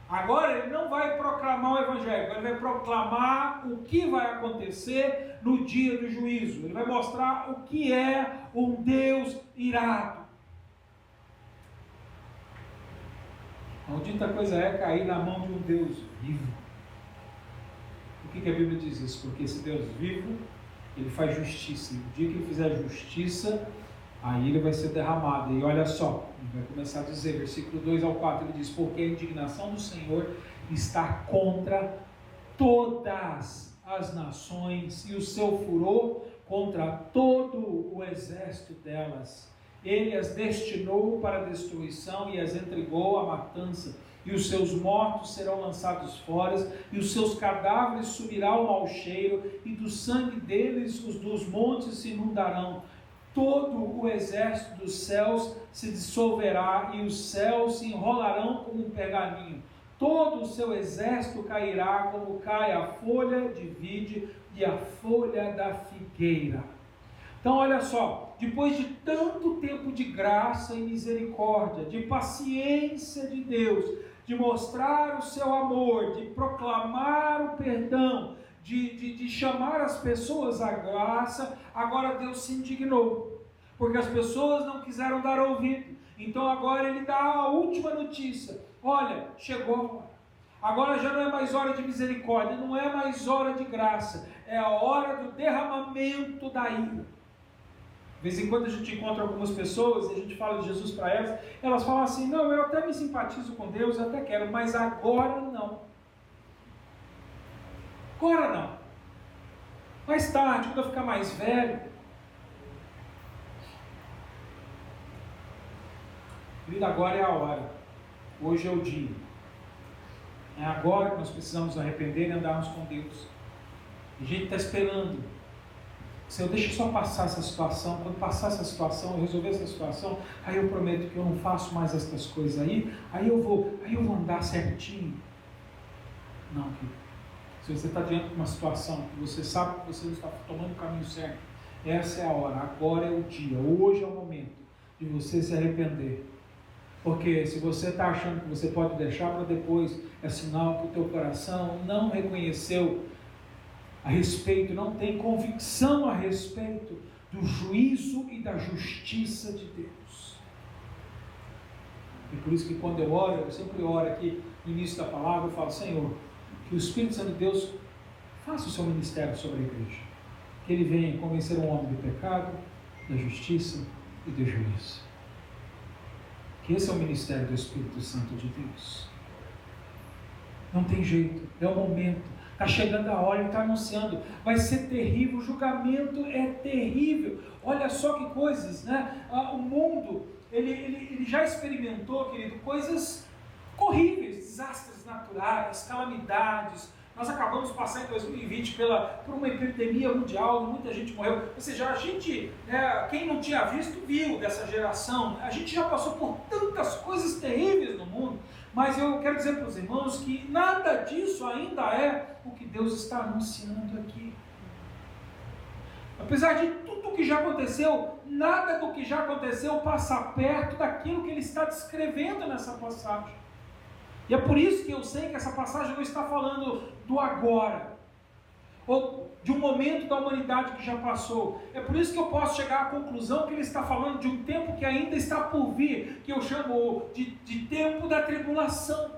[SPEAKER 1] Agora ele não vai proclamar o Evangelho, ele vai proclamar o que vai acontecer no dia do juízo. Ele vai mostrar o que é um Deus irado. A maldita coisa é cair na mão de um Deus vivo. Por que a Bíblia diz isso? Porque esse Deus vivo, ele faz justiça. E no dia que ele fizer justiça, aí ele vai ser derramado. E olha só, ele vai começar a dizer, versículo 2 ao 4, ele diz, porque a indignação do Senhor está contra todas as nações, e o seu furor contra todo o exército delas. Ele as destinou para a destruição e as entregou à matança, e os seus mortos serão lançados fora, e os seus cadáveres subirá o mau cheiro, e do sangue deles os dos montes se inundarão. Todo o exército dos céus se dissolverá, e os céus se enrolarão como um pergaminho. Todo o seu exército cairá como cai a folha de vide e a folha da figueira. Então olha só, depois de tanto tempo de graça e misericórdia, de paciência de Deus, de mostrar o seu amor, de proclamar o perdão, de chamar as pessoas à graça, agora Deus se indignou, porque as pessoas não quiseram dar ouvido. Então agora ele dá a última notícia, olha, chegou a hora. Agora já não é mais hora de misericórdia, não é mais hora de graça, é a hora do derramamento da ira. De vez em quando a gente encontra algumas pessoas e a gente fala de Jesus para elas, elas falam assim, não, eu até me simpatizo com Deus, eu até quero, mas agora não. Agora não. Mais tarde, quando eu ficar mais velho. Querido, agora é a hora. Hoje é o dia. É agora que nós precisamos nos arrepender e andarmos com Deus. A gente está esperando. Senhor, deixa só passar essa situação. Quando passar essa situação, eu resolver essa situação, aí eu prometo que eu não faço mais essas coisas aí eu vou andar certinho. Não, querido. Se você está diante de uma situação que você sabe que você não está tomando o caminho certo, essa é a hora, agora é o dia, hoje é o momento de você se arrepender. Porque se você está achando que você pode deixar para depois, é sinal que o teu coração não reconheceu a respeito, não tem convicção a respeito do juízo e da justiça de Deus. E por isso que quando eu oro, eu sempre oro aqui no início da palavra, eu falo, Senhor, que o Espírito Santo de Deus faça o seu ministério sobre a igreja, que ele venha convencer um homem do pecado, da justiça e do juízo. Que esse é o ministério do Espírito Santo de Deus. Não tem jeito, é o momento, está chegando a hora, ele está anunciando, vai ser terrível, o julgamento é terrível. Olha só que coisas, né? O mundo, ele já experimentou, querido, coisas horríveis, desastres naturais, calamidades. Nós acabamos de passar em 2020 por uma epidemia mundial, muita gente morreu. Ou seja, a gente, quem não tinha visto, viu dessa geração. A gente já passou por tantas coisas terríveis no mundo, mas eu quero dizer para os irmãos que nada disso ainda é o que Deus está anunciando aqui. Apesar de tudo o que já aconteceu, nada do que já aconteceu passa perto daquilo que ele está descrevendo nessa passagem. E é por isso que eu sei que essa passagem não está falando do agora. ou de um momento da humanidade que já passou. É por isso que eu posso chegar à conclusão que ele está falando de um tempo que ainda está por vir, que eu chamo de tempo da tribulação.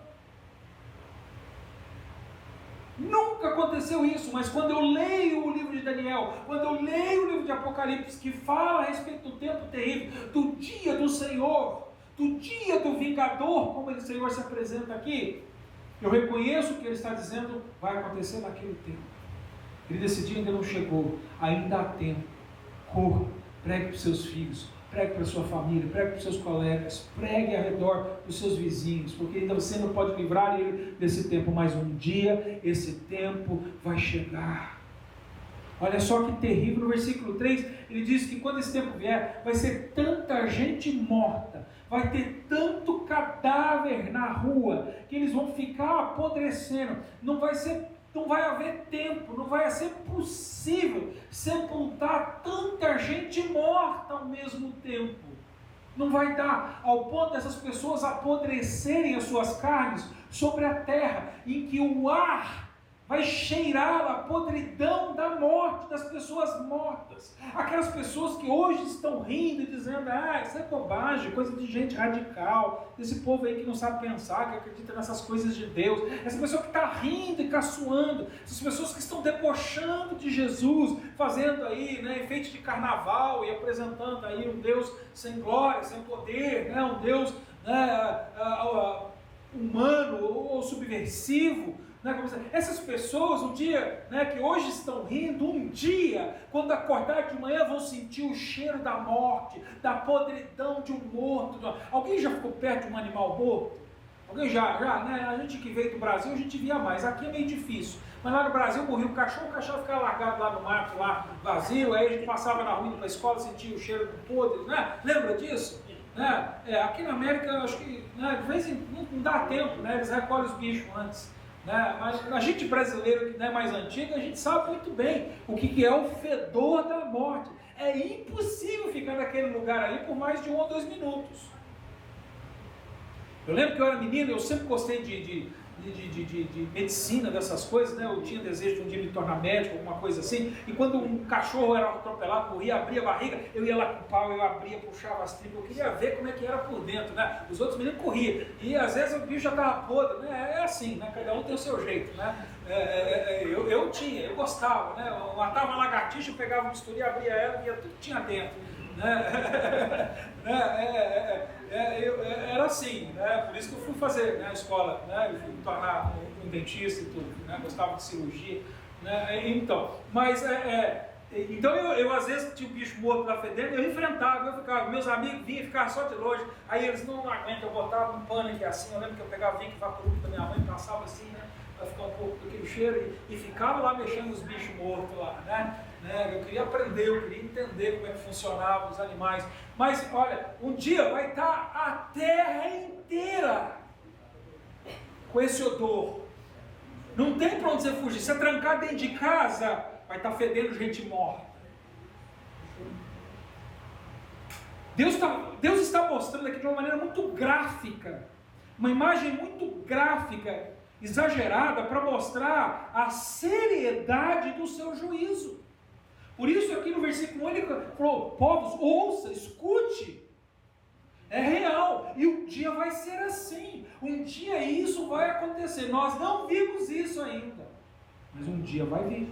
[SPEAKER 1] Nunca aconteceu isso, mas quando eu leio o livro de Daniel, quando eu leio o livro de Apocalipse, que fala a respeito do tempo terrível, do dia do Senhor, do dia do vingador, como o Senhor se apresenta aqui, eu reconheço que ele está dizendo, vai acontecer naquele tempo. Ele, esse dia ainda não chegou, ainda há tempo. Corra, pregue para os seus filhos, pregue para a sua família, pregue para os seus colegas, pregue ao redor dos seus vizinhos, porque ainda você não pode livrar ele desse tempo, mas um dia esse tempo vai chegar. Olha só que terrível, no versículo 3, ele diz que quando esse tempo vier, vai ser tanta gente morta, vai ter tanto cadáver na rua, que eles vão ficar apodrecendo, não vai haver tempo, não vai ser possível sepultar tanta gente morta ao mesmo tempo. Não vai dar, ao ponto dessas pessoas apodrecerem as suas carnes sobre a terra, em que o ar vai cheirar a podridão da morte das pessoas mortas. Aquelas pessoas que hoje estão rindo e dizendo, isso é bobagem, coisa de gente radical, desse povo aí que não sabe pensar, que acredita nessas coisas de Deus. Essa pessoa que está rindo e caçoando, essas pessoas que estão debochando de Jesus, fazendo aí, enfeite de carnaval e apresentando aí um Deus sem glória, sem poder, um Deus humano ou subversivo. Essas pessoas, um dia, que hoje estão rindo, um dia, quando acordar de manhã, vão sentir o cheiro da morte, da podridão de um morto. Alguém já ficou perto de um animal morto? Alguém já, A gente que veio do Brasil, a gente via mais. Aqui é meio difícil. Mas lá no Brasil morria um cachorro, o cachorro ficava largado lá no mato, lá vazio, aí a gente passava na rua indo para a escola, sentia o cheiro do podre, Lembra disso? Aqui na América, acho que de vez em não dá tempo, eles recolhem os bichos antes. Mas a gente brasileiro que é mais antiga, a gente sabe muito bem o que é o fedor da morte. É impossível ficar naquele lugar ali por mais de 1 ou 2 minutos. Eu lembro que eu era menino, eu sempre gostei de medicina, dessas coisas, eu tinha desejo de um dia me tornar médico, alguma coisa assim, e quando um cachorro era atropelado, morria, abria a barriga, eu ia lá com o pau, eu abria, puxava as tripas, eu queria ver como é que era por dentro, Os outros meninos corriam, e às vezes o bicho já estava podre, É assim, Cada um tem o seu jeito, Eu gostava, Eu matava uma lagartixa, eu pegava uma bisturi, abria ela e ia tudo que tinha dentro. Era assim, por isso que eu fui fazer a escola, eu fui me tornar um dentista e tudo, gostava de cirurgia, então, mas então eu às vezes tinha um bicho morto lá fedendo, eu enfrentava, eu ficava, meus amigos vinham e ficavam só de longe, aí eles não aguentam, eu botava um pano aqui assim, eu lembro que eu pegava vinho que vaporub da minha mãe, passava assim, para ficar um pouco daquele cheiro, e ficava lá mexendo os bichos mortos lá, Eu queria aprender, eu queria entender como é que funcionavam os animais. Mas olha, um dia vai estar a terra inteira com esse odor. Não tem para onde você fugir. Se você trancar dentro de casa, vai estar fedendo gente morta. Deus está mostrando aqui de uma maneira muito gráfica, uma imagem muito gráfica, exagerada, para mostrar a seriedade do seu juízo. Por isso aqui no versículo 1 ele falou, povos, ouça, escute, é real, e um dia vai ser assim, um dia isso vai acontecer, nós não vimos isso ainda, mas um dia vai vir,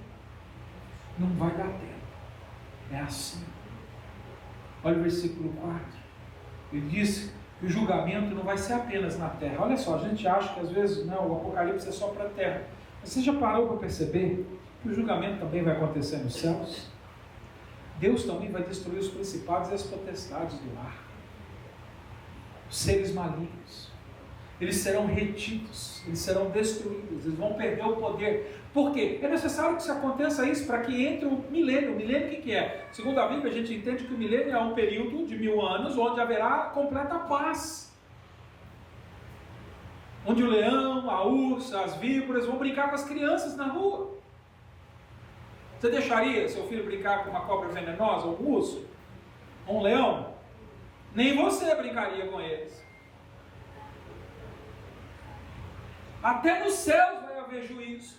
[SPEAKER 1] não vai dar tempo, é assim. Olha o versículo 4, ele diz que o julgamento não vai ser apenas na terra. Olha só, a gente acha que às vezes o Apocalipse é só para a terra, mas você já parou para perceber que o julgamento também vai acontecer nos céus? Deus também vai destruir os principados e as potestades do ar, os seres malignos. Eles serão retidos, eles serão destruídos, eles vão perder o poder. Por quê? É necessário que isso aconteça isso para que entre o milênio. O milênio o que é? Segundo a Bíblia, a gente entende que o milênio é um período de 1000 anos onde haverá completa paz. Onde o leão, a ursa, as víboras vão brincar com as crianças na rua. Você deixaria seu filho brincar com uma cobra venenosa, ou um urso? Ou um leão? Nem você brincaria com eles. Até nos céus vai haver juízo.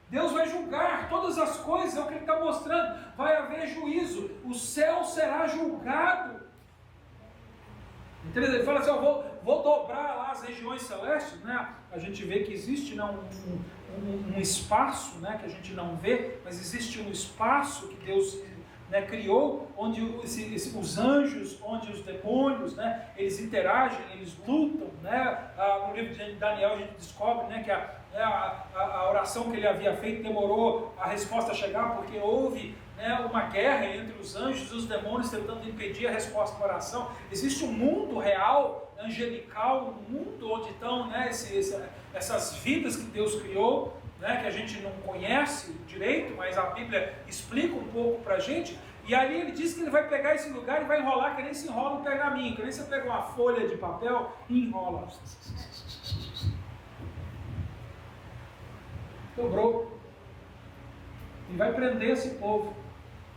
[SPEAKER 1] Deus vai julgar todas as coisas, é o que ele está mostrando. Vai haver juízo, o céu será julgado. Entendeu? Ele fala assim, vou dobrar lá as regiões celestes, né? A gente vê que existe, né, um espaço, né, que a gente não vê, mas existe um espaço que Deus, né, criou, onde os anjos, onde os demônios, né, eles interagem, eles lutam, né? No livro de Daniel a gente descobre, né, que a oração que ele havia feito demorou a resposta a chegar, porque houve, né, uma guerra entre os anjos e os demônios tentando impedir a resposta da oração. Existe um mundo real, angelical, um mundo onde estão, né, essas vidas que Deus criou, né, que a gente não conhece direito, mas a Bíblia explica um pouco para a gente. E ali ele diz que ele vai pegar esse lugar e vai enrolar, que nem se enrola um pergaminho, que nem você pega uma folha de papel e enrola. Dobrou. E vai prender esse povo.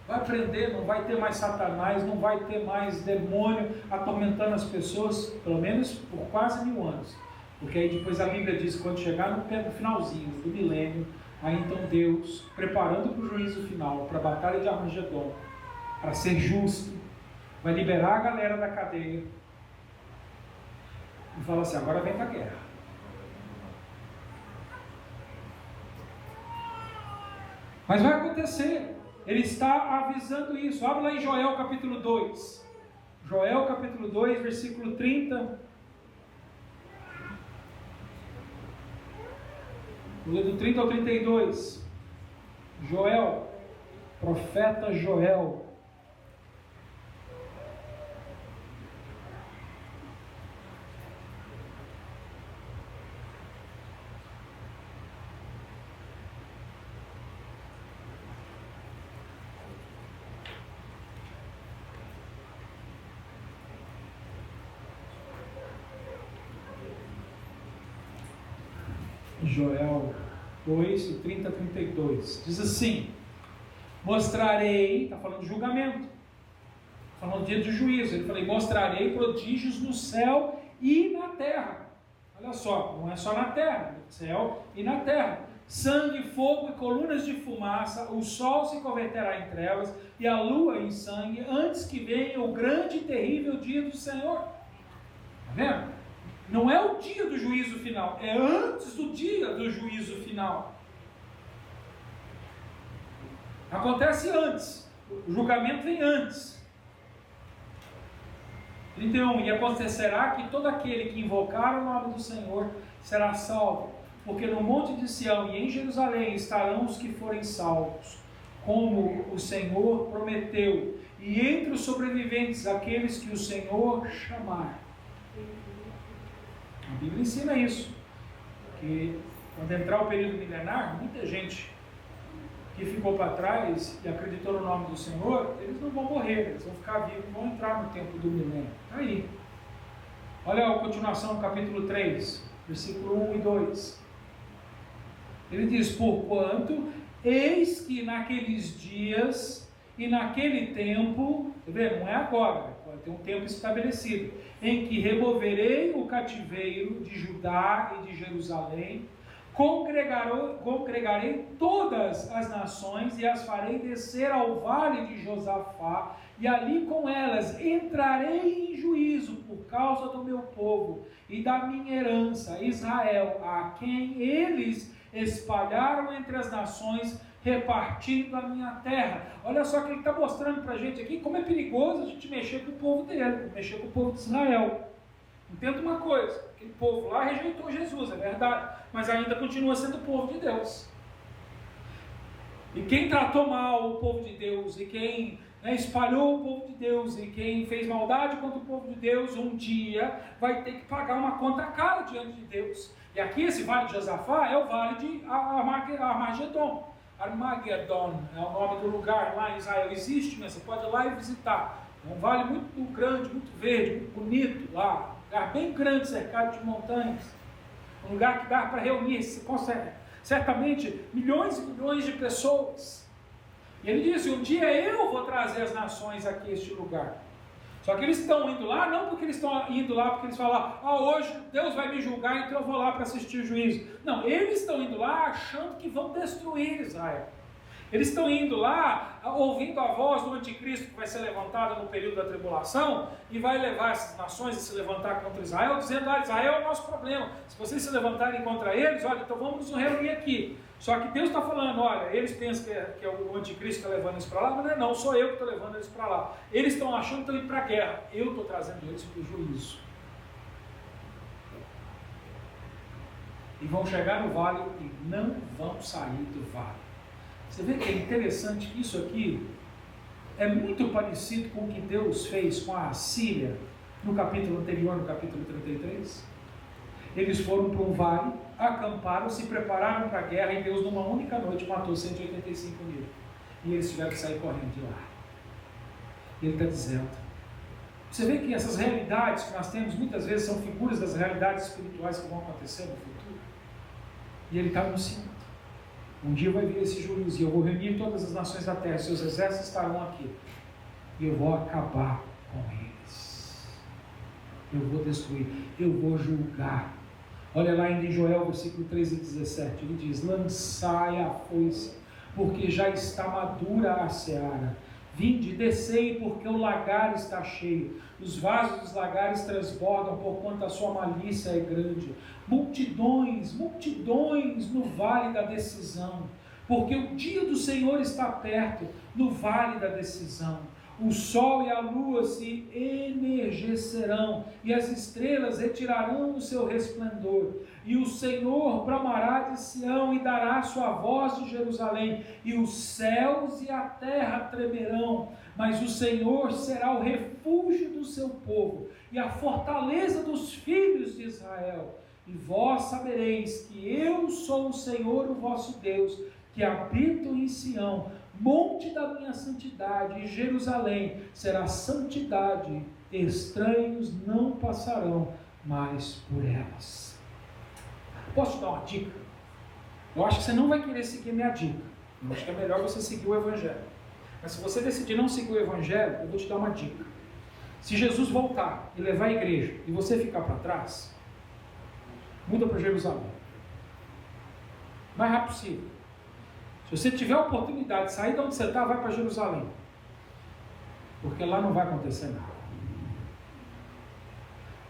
[SPEAKER 1] Vai prender, não vai ter mais Satanás, não vai ter mais demônio atormentando as pessoas, pelo menos por quase 1000 anos. Porque aí depois a Bíblia diz que quando chegar no finalzinho do milênio, aí então Deus, preparando para o juízo final, para a batalha de Armagedon, para ser justo, vai liberar a galera da cadeia e fala assim, agora vem para a guerra. Mas vai acontecer, ele está avisando isso. Abre lá em Joel capítulo 2, Joel capítulo 2, versículo 30, do 30 ao 32, Joel, profeta Joel. Joel 2, 30 a 32, diz assim: mostrarei, está falando de julgamento, falando do dia de juízo, ele falou, mostrarei prodígios no céu e na terra. Olha só, não é só na terra, no céu e na terra: sangue, fogo e colunas de fumaça, o sol se converterá em trevas e a lua em sangue, antes que venha o grande e terrível dia do Senhor. Está vendo? Não é o dia do juízo final, é antes do dia do juízo final. Acontece antes, o julgamento vem antes. 31, e acontecerá que todo aquele que invocar o nome do Senhor será salvo, porque no monte de Sião e em Jerusalém estarão os que forem salvos, como o Senhor prometeu, e entre os sobreviventes aqueles que o Senhor chamar. A Bíblia ensina isso, que quando entrar o período milenar, muita gente que ficou para trás e acreditou no nome do Senhor, eles não vão morrer, eles vão ficar vivos, vão entrar no tempo do milênio. Está aí. Olha a continuação, capítulo 3, versículo 1 e 2. Ele diz, porquanto, eis que naqueles dias e naquele tempo, tá vendo? Não é agora, vai ter um tempo estabelecido, em que removerei o cativeiro de Judá e de Jerusalém, congregarei todas as nações e as farei descer ao vale de Josafá, e ali com elas entrarei em juízo por causa do meu povo e da minha herança, Israel, a quem eles espalharam entre as nações, repartindo a minha terra. Olha só que ele está mostrando para a gente aqui como é perigoso a gente mexer com o povo dele, mexer com o povo de Israel. Entenda uma coisa, aquele povo lá rejeitou Jesus, é verdade, mas ainda continua sendo o povo de Deus. E quem tratou mal o povo de Deus, e quem espalhou o povo de Deus, e quem fez maldade contra o povo de Deus, um dia vai ter que pagar uma conta cara diante de Deus. E aqui esse vale de Josafá é o vale de Armagedon. Armagedon é o nome do lugar lá em Israel. Existe, né? Você pode ir lá e visitar. É um vale muito grande, muito verde, muito bonito lá. Um lugar bem grande, cercado de montanhas. Um lugar que dá para reunir, se consegue, certamente, milhões e milhões de pessoas. E ele disse, um dia eu vou trazer as nações aqui a este lugar. Só que eles estão indo lá, não porque eles estão indo lá porque eles falam, hoje Deus vai me julgar, então eu vou lá para assistir o juízo. Não, eles estão indo lá achando que vão destruir Israel. Eles estão indo lá, ouvindo a voz do anticristo que vai ser levantado no período da tribulação e vai levar essas nações a se levantar contra Israel, dizendo, Israel é o nosso problema. Se vocês se levantarem contra eles, olha, então vamos nos reunir aqui. Só que Deus está falando, olha, eles pensam que é o anticristo que está levando eles para lá, mas não, sou eu que estou levando eles para lá. Eles estão achando que estão indo para a guerra, eu estou trazendo eles para o juízo. E vão chegar no vale e não vão sair do vale. Você vê que é interessante que isso aqui é muito parecido com o que Deus fez com a Assíria no capítulo anterior, no capítulo 33. Eles foram para um vale, acamparam, se prepararam para a guerra e Deus numa única noite matou 185 mil. E eles tiveram que sair correndo de lá. E Ele está dizendo, você vê que essas realidades que nós temos muitas vezes são figuras das realidades espirituais que vão acontecer no futuro. E Ele está anunciando. Um dia vai vir esse juízo e eu vou reunir todas as nações da terra, seus exércitos estarão aqui. E eu vou acabar com eles. Eu vou destruir, eu vou julgar. Olha lá ainda em Joel, versículo 13 e 17, ele diz, lançai a foice, porque já está madura a seara. Vinde, descei, porque o lagar está cheio. Os vasos dos lagares transbordam, porquanto a sua malícia é grande. Multidões, multidões no vale da decisão, porque o dia do Senhor está perto, no vale da decisão. O sol e a lua se energecerão, e as estrelas retirarão o seu resplendor. E o Senhor bramará de Sião e dará sua voz de Jerusalém, e os céus e a terra tremerão, mas o Senhor será o refúgio do seu povo, e a fortaleza dos filhos de Israel. E vós sabereis que eu sou o Senhor, o vosso Deus, que habito em Sião, monte da minha santidade, e Jerusalém será santidade, estranhos não passarão mais por elas. Posso te dar uma dica? Eu acho que você não vai querer seguir minha dica. Eu acho que é melhor você seguir o Evangelho. Mas se você decidir não seguir o Evangelho, eu vou te dar uma dica. Se Jesus voltar e levar a igreja, e você ficar para trás, muda para Jerusalém. O mais rápido possível. Se você tiver a oportunidade de sair de onde você está, vai para Jerusalém. Porque lá não vai acontecer nada.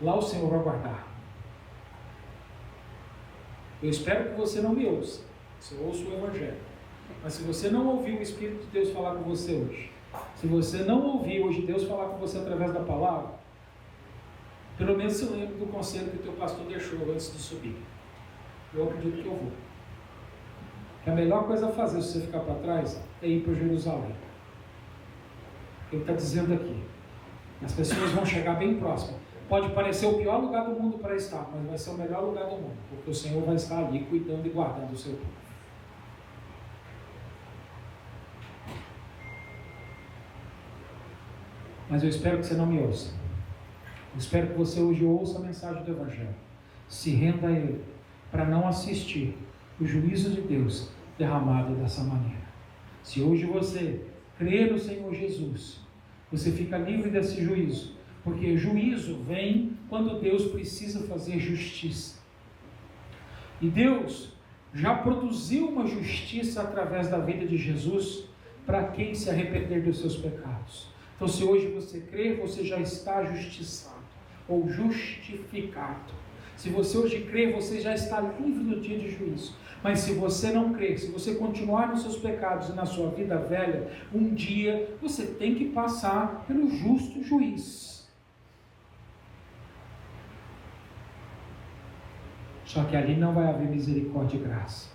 [SPEAKER 1] Lá o Senhor vai guardar. Eu espero que você não me ouça. Você ouça o Evangelho. Mas se você não ouviu o Espírito de Deus falar com você hoje, se você não ouviu hoje Deus falar com você através da palavra, pelo menos se lembre do conselho que o teu pastor deixou antes de subir. Eu acredito que eu vou. Que a melhor coisa a fazer se você ficar para trás é ir para Jerusalém. Ele está dizendo aqui, as pessoas vão chegar bem próximas. Pode parecer o pior lugar do mundo para estar, mas vai ser o melhor lugar do mundo, porque o Senhor vai estar ali cuidando e guardando o seu povo. Mas eu espero que você não me ouça. Eu espero que você hoje ouça a mensagem do Evangelho. Se renda a Ele, para não assistir o juízo de Deus derramado dessa maneira. Se hoje você crer no Senhor Jesus, você fica livre desse juízo, porque juízo vem quando Deus precisa fazer justiça. E Deus já produziu uma justiça através da vida de Jesus para quem se arrepender dos seus pecados. Então, se hoje você crer, você já está justiçado ou justificado. Se você hoje crer, você já está livre do dia de juízo. Mas se você não crer, se você continuar nos seus pecados e na sua vida velha, um dia você tem que passar pelo justo juiz. Só que ali não vai haver misericórdia e graça,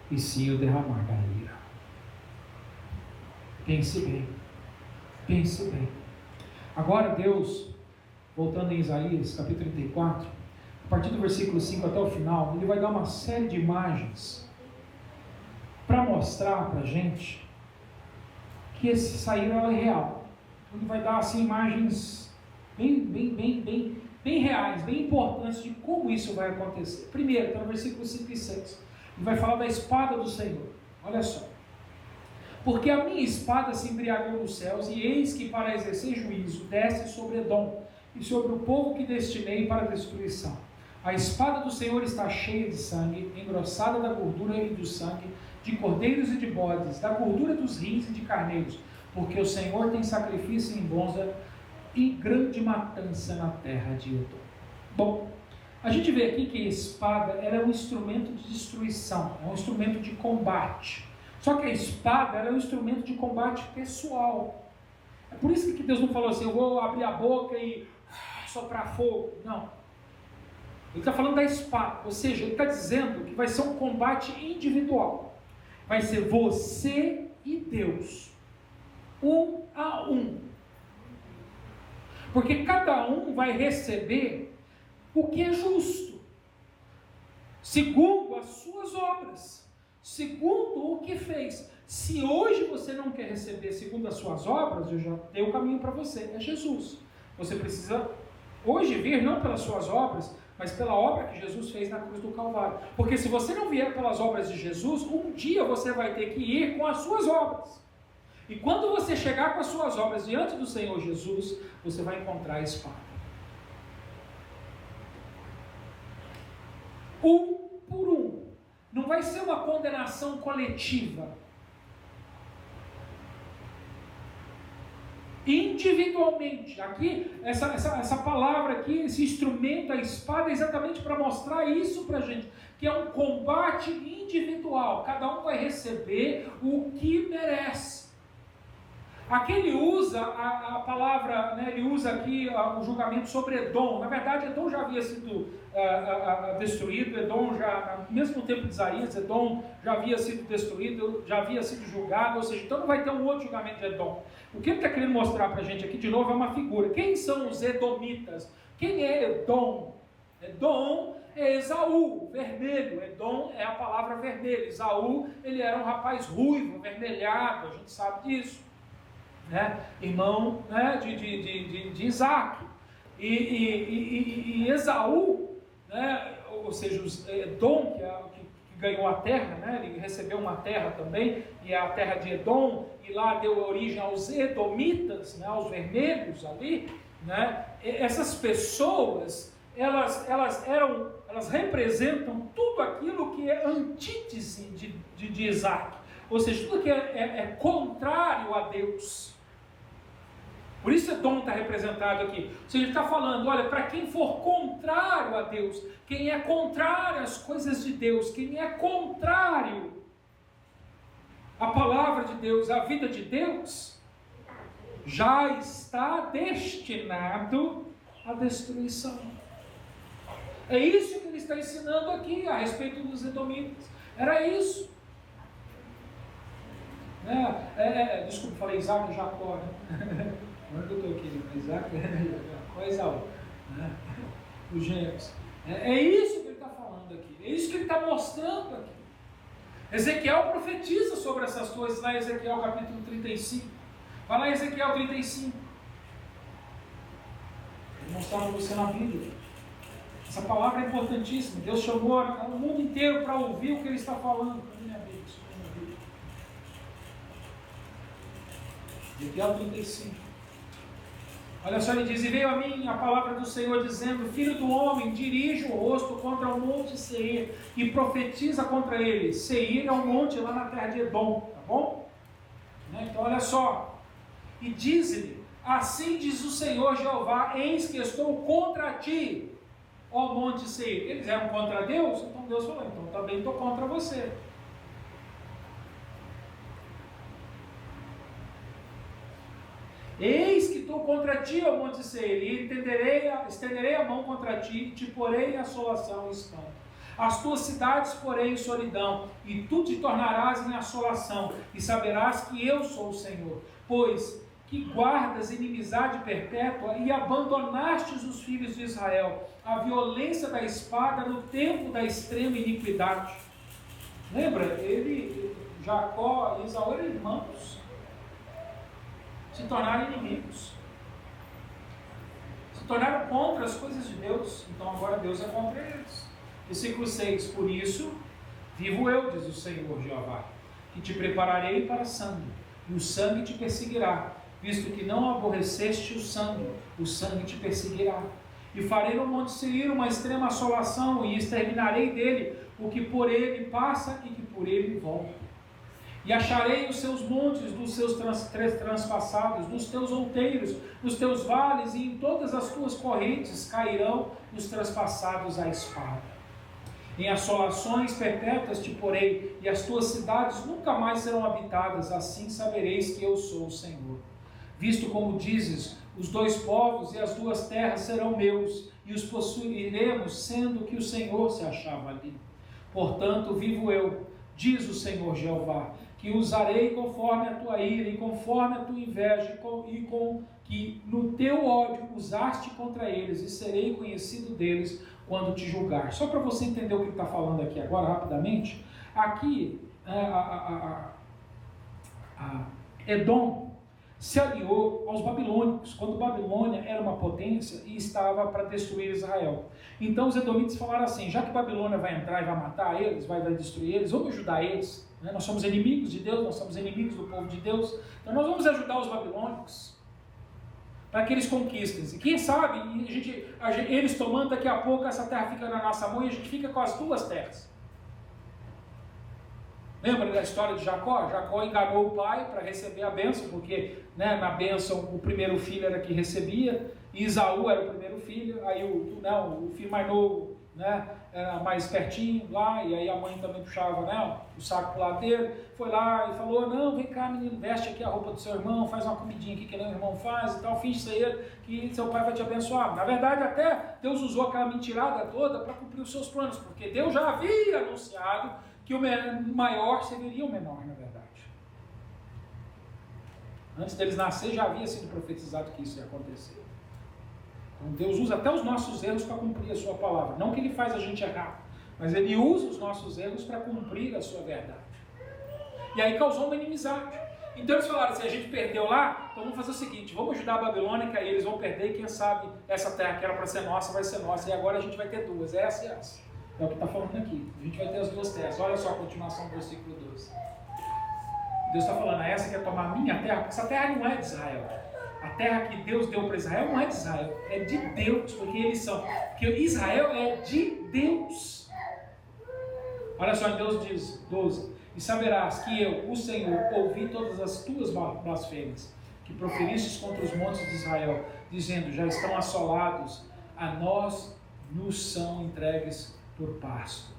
[SPEAKER 1] e sim o derramar da ira. Pense bem, pense bem. Agora Deus, voltando em Isaías, capítulo 34, a partir do versículo 5 até o final, ele vai dar uma série de imagens para mostrar para a gente que esse sair é real. Ele vai dar assim imagens bem reais, bem importantes de como isso vai acontecer. Primeiro, está no versículo 5 e 6. Ele vai falar da espada do Senhor. Olha só. Porque a minha espada se embriagou nos céus, e eis que para exercer juízo desce sobre Edom, e sobre o povo que destinei para a destruição. A espada do Senhor está cheia de sangue, engrossada da gordura e do sangue, de cordeiros e de bodes, da gordura dos rins e de carneiros, porque o Senhor tem sacrifício em bonza e grande matança na terra de Edom. Bom, a gente vê aqui que a espada era um instrumento de destruição, é um instrumento de combate. Só que a espada era um instrumento de combate pessoal. É por isso que Deus não falou assim, eu vou abrir a boca e soprar fogo. Não. Ele está falando da espada, ou seja, ele está dizendo que vai ser um combate individual. Vai ser você e Deus, um a um. Porque cada um vai receber o que é justo, segundo as suas obras, segundo o que fez. Se hoje você não quer receber segundo as suas obras, eu já dei o caminho para você, é Jesus. Você precisa hoje vir não pelas suas obras, mas pela obra que Jesus fez na cruz do Calvário. Porque se você não vier pelas obras de Jesus, um dia você vai ter que ir com as suas obras. E quando você chegar com as suas obras diante do Senhor Jesus, você vai encontrar a espada. Um por um. Não vai ser uma condenação coletiva. Individualmente. Aqui, essa palavra aqui, esse instrumento, a espada, é exatamente para mostrar isso para a gente. Que é um combate individual. Cada um vai receber o que merece. Aqui ele usa a palavra, né, ele usa aqui o julgamento sobre Edom. Na verdade, Edom já havia sido destruído, Edom já, ao mesmo tempo de Isaías, Edom já havia sido destruído, já havia sido julgado, ou seja, então não vai ter um outro julgamento de Edom. O que ele está querendo mostrar para a gente aqui, de novo, é uma figura. Quem são os edomitas? Quem é Edom? Edom é Esaú, vermelho. Edom é a palavra vermelho. Esaú, ele era um rapaz ruivo, avermelhado, a gente sabe disso. Né? Irmão, né, de Isaac. E Esaú, né, ou seja, Edom, que ganhou a terra, né, ele recebeu uma terra também, e é a terra de Edom, e lá deu origem aos edomitas, né, aos vermelhos ali, né. Essas pessoas, elas representam tudo aquilo que é antítese de Isaac, ou seja, tudo que é contrário a Deus. Por isso Edom está representado aqui. Ou seja, ele está falando, olha, para quem for contrário a Deus, quem é contrário às coisas de Deus, quem é contrário à palavra de Deus, à vida de Deus, já está destinado à destruição. É isso que ele está ensinando aqui a respeito dos edomitas. Era isso. Desculpa, falei Isaac e Jacó, né? Agora que eu estou aqui, Isaac, Jacó e Esaú, né? Os gêmeos. É isso que ele está falando aqui, é isso que ele está mostrando aqui. Ezequiel profetiza sobre essas coisas lá em Ezequiel capítulo 35. Vai lá em Ezequiel 35. Vou mostrar para você na Bíblia. Essa palavra é importantíssima. Deus chamou o mundo inteiro para ouvir o que ele está falando. Ezequiel 35. Olha só, ele diz, e veio a mim a palavra do Senhor dizendo, filho do homem, dirige o rosto contra o monte Seir e profetiza contra ele. Seir é um monte lá na terra de Edom, tá bom? Então olha só, e diz-lhe, assim diz o Senhor Jeová, eis que estou contra ti, ó monte Seir. Eles eram contra Deus? Então Deus falou, então também estou contra você. Eis que estou contra ti, ó monte Seir, e estenderei a mão contra ti, e te porei em assolação e espanto. As tuas cidades porei em solidão, e tu te tornarás em assolação, e saberás que eu sou o Senhor, pois que guardas inimizade perpétua, e abandonastes os filhos de Israel, a violência da espada no tempo da extrema iniquidade. Lembra? Jacó e Esaú eram irmãos. Se tornaram inimigos, se tornaram contra as coisas de Deus, então agora Deus é contra eles. Versículo 6, por isso, vivo eu, diz o Senhor Jeová, que te prepararei para sangue, e o sangue te perseguirá, visto que não aborreceste o sangue te perseguirá. E farei no monte Seir uma extrema assolação, e exterminarei dele o que por ele passa e que por ele volta. E acharei os seus montes dos seus transpassados, dos teus outeiros, nos teus vales, e em todas as tuas correntes cairão os transpassados à espada. Em assolações perpétuas te porei, e as tuas cidades nunca mais serão habitadas, assim sabereis que eu sou o Senhor. Visto como dizes, os dois povos e as duas terras serão meus, e os possuiremos, sendo que o Senhor se achava ali. Portanto, vivo eu, diz o Senhor Jeová, que usarei conforme a tua ira, e conforme a tua inveja, e com que no teu ódio usaste contra eles, e serei conhecido deles quando te julgar. Só para você entender o que ele está falando aqui agora, rapidamente, aqui Edom se aliou aos babilônicos, quando Babilônia era uma potência e estava para destruir Israel. Então os edomitas falaram assim, já que Babilônia vai entrar e vai matar eles, vai destruir eles, vamos ajudar eles, né? Nós somos inimigos de Deus, nós somos inimigos do povo de Deus, então nós vamos ajudar os babilônicos, para que eles conquistem. E quem sabe, eles tomando, daqui a pouco essa terra fica na nossa mão e a gente fica com as duas terras. Lembra da história de Jacó? Jacó enganou o pai para receber a bênção, porque na bênção o primeiro filho era que recebia, e Esaú era o primeiro filho, aí o filho mais novo era mais pertinho lá, e aí a mãe também puxava o saco para o lado dele, foi lá e falou, não, vem cá menino, veste aqui a roupa do seu irmão, faz uma comidinha aqui que nem o irmão faz e tal, finge ser que seu pai vai te abençoar. Na verdade até Deus usou aquela mentirada toda para cumprir os seus planos, porque Deus já havia anunciado que o maior serviria o menor, na verdade. Antes deles nascer já havia sido profetizado que isso ia acontecer. Então Deus usa até os nossos erros para cumprir a sua palavra. Não que Ele faz a gente errar, mas Ele usa os nossos erros para cumprir a sua verdade. E aí causou uma inimizade. Então eles falaram, se a gente perdeu lá, então vamos fazer o seguinte, vamos ajudar a Babilônia, que aí eles vão perder, e quem sabe essa terra que era para ser nossa, vai ser nossa, e agora a gente vai ter duas, essa e essa. É o que está falando aqui. A gente vai ter as duas terras. Olha só a continuação do versículo 12. Deus está falando, essa quer tomar a minha terra, porque essa terra não é de Israel. A terra que Deus deu para Israel não é de Israel, é de Deus, porque eles são. Porque Israel é de Deus. Olha só, Deus diz, 12. E saberás que eu, o Senhor, ouvi todas as tuas blasfêmias, que proferistes contra os montes de Israel, dizendo, já estão assolados, a nós nos são entregues por pasto.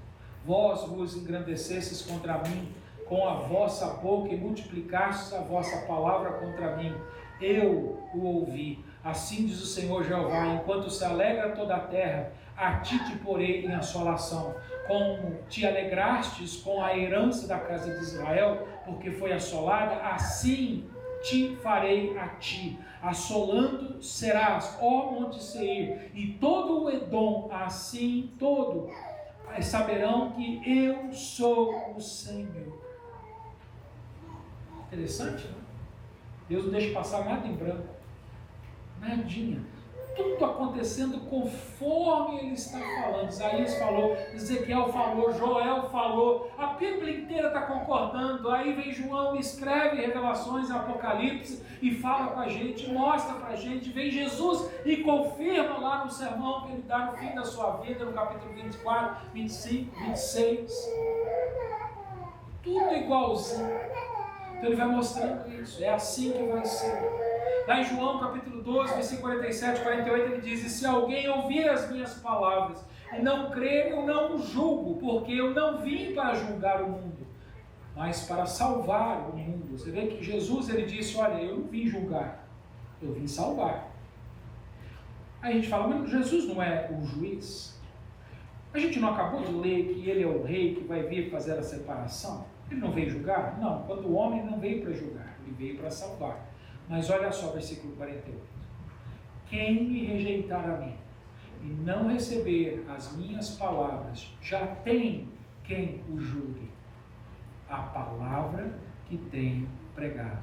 [SPEAKER 1] Vós vos engrandecestes contra mim com a vossa boca e multiplicastes a vossa palavra contra mim. Eu o ouvi. Assim diz o Senhor Jeová, enquanto se alegra toda a terra, a ti te porei em assolação, como te alegrastes com a herança da casa de Israel, porque foi assolada, assim te farei a ti. Assolando serás, ó monte Seir, e todo o Edom, assim todo saberão que eu sou o Senhor. Interessante, né? Deus não deixa passar nada em branco, nadinha, tudo acontecendo conforme Ele está falando. Isaías falou, Ezequiel falou, Joel falou, a Bíblia inteira está concordando. Aí vem João, escreve Revelações, Apocalipse e fala com a gente, mostra para a gente. Vem Jesus e confirma lá no sermão que Ele dá no fim da sua vida, no capítulo 24, 25, 26, tudo igualzinho. Então Ele vai mostrando isso, é assim que vai ser. Lá em João capítulo 12, versículo 47, 48, Ele diz, e se alguém ouvir as minhas palavras e não crer, eu não o julgo, porque eu não vim para julgar o mundo, mas para salvar o mundo. Você vê que Jesus, Ele disse, olha, eu não vim julgar, eu vim salvar. Aí a gente fala, mas Jesus não é o juiz? A gente não acabou de ler que Ele é o rei que vai vir fazer a separação? Ele não veio julgar? Não, quando o homem não veio para julgar, Ele veio para salvar. Mas olha só, versículo 48. Quem me rejeitar a mim e não receber as minhas palavras, já tem quem o julgue. A palavra que tenho pregado,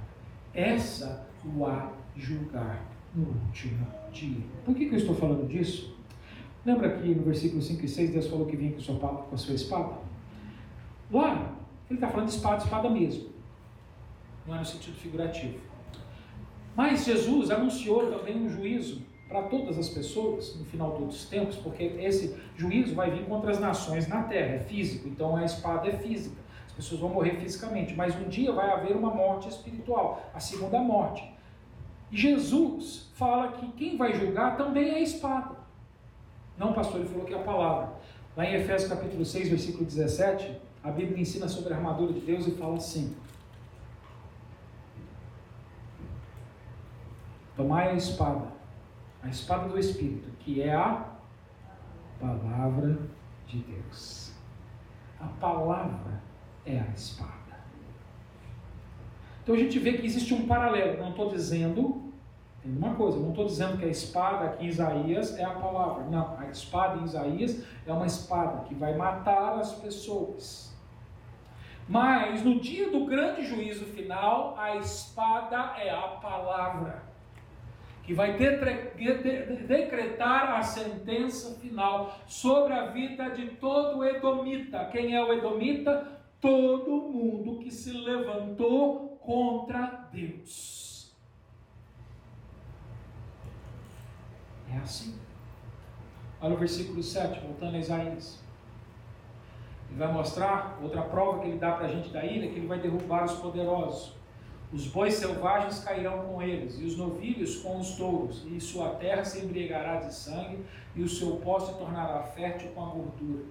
[SPEAKER 1] essa o há de julgar no último dia. Por que eu estou falando disso? Lembra que no versículo 5 e 6 Deus falou que vinha com a sua espada? Lá Ele está falando de espada mesmo, não é no sentido figurativo. Mas Jesus anunciou também um juízo para todas as pessoas no final dos tempos, porque esse juízo vai vir contra as nações na terra, é físico, então a espada é física, as pessoas vão morrer fisicamente, mas um dia vai haver uma morte espiritual, a segunda morte. E Jesus fala que quem vai julgar também é a espada. Não, pastor, ele falou que é a palavra. Lá em Efésios capítulo 6, versículo 17, a Bíblia ensina sobre a armadura de Deus e fala assim: tomai a espada do Espírito, que é a palavra de Deus. A palavra é a espada. Então a gente vê que existe um paralelo. Não estou dizendo, tem uma coisa, não estou dizendo que a espada aqui em Isaías é a palavra. Não, a espada em Isaías é uma espada que vai matar as pessoas. Mas no dia do grande juízo final, a espada é a palavra, que vai decretar a sentença final sobre a vida de todo edomita. Quem é o edomita? Todo mundo que se levantou contra Deus. É assim. Olha o versículo 7, voltando a Isaías. Ele vai mostrar, outra prova que ele dá para a gente da ira, que ele vai derrubar os poderosos. Os bois selvagens cairão com eles, e os novilhos com os touros, e sua terra se embriagará de sangue, e o seu pó se tornará fértil com a gordura.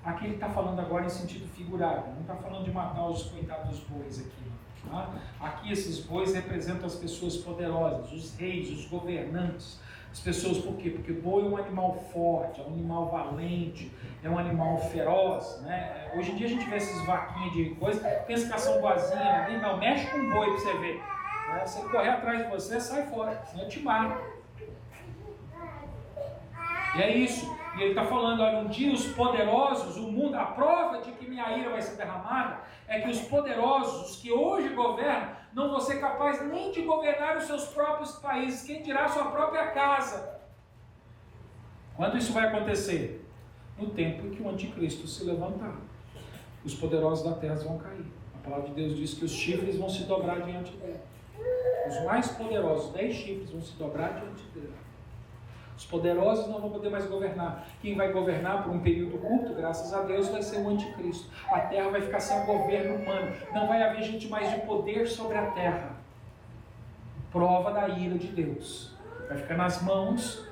[SPEAKER 1] Aqui ele está falando agora em sentido figurado, não está falando de matar os coitados bois aqui. Tá? Aqui esses bois representam as pessoas poderosas, os reis, os governantes. As pessoas, por quê? Porque boi é um animal forte, é um animal valente, é um animal feroz, né? Hoje em dia a gente vê esses vaquinhas de coisa, pensa que são boazinhas, não, mexe com um boi para você ver. Né? Se ele correr atrás de você, sai fora, senão te mata. E é isso. E ele está falando, olha, um dia os poderosos, o mundo, a prova de que minha ira vai ser derramada, é que os poderosos, os que hoje governam, não vão ser capazes nem de governar os seus próprios países, quem dirá a sua própria casa. Quando isso vai acontecer? No tempo em que o anticristo se levantar. Os poderosos da terra vão cair. A palavra de Deus diz que os chifres vão se dobrar diante dele. Os mais poderosos, 10 chifres, vão se dobrar diante dele. Os poderosos não vão poder mais governar. Quem vai governar por um período curto, graças a Deus, vai ser o anticristo. A terra vai ficar sem governo humano. Não vai haver gente mais de poder sobre a terra. Prova da ira de Deus. Vai ficar nas mãos,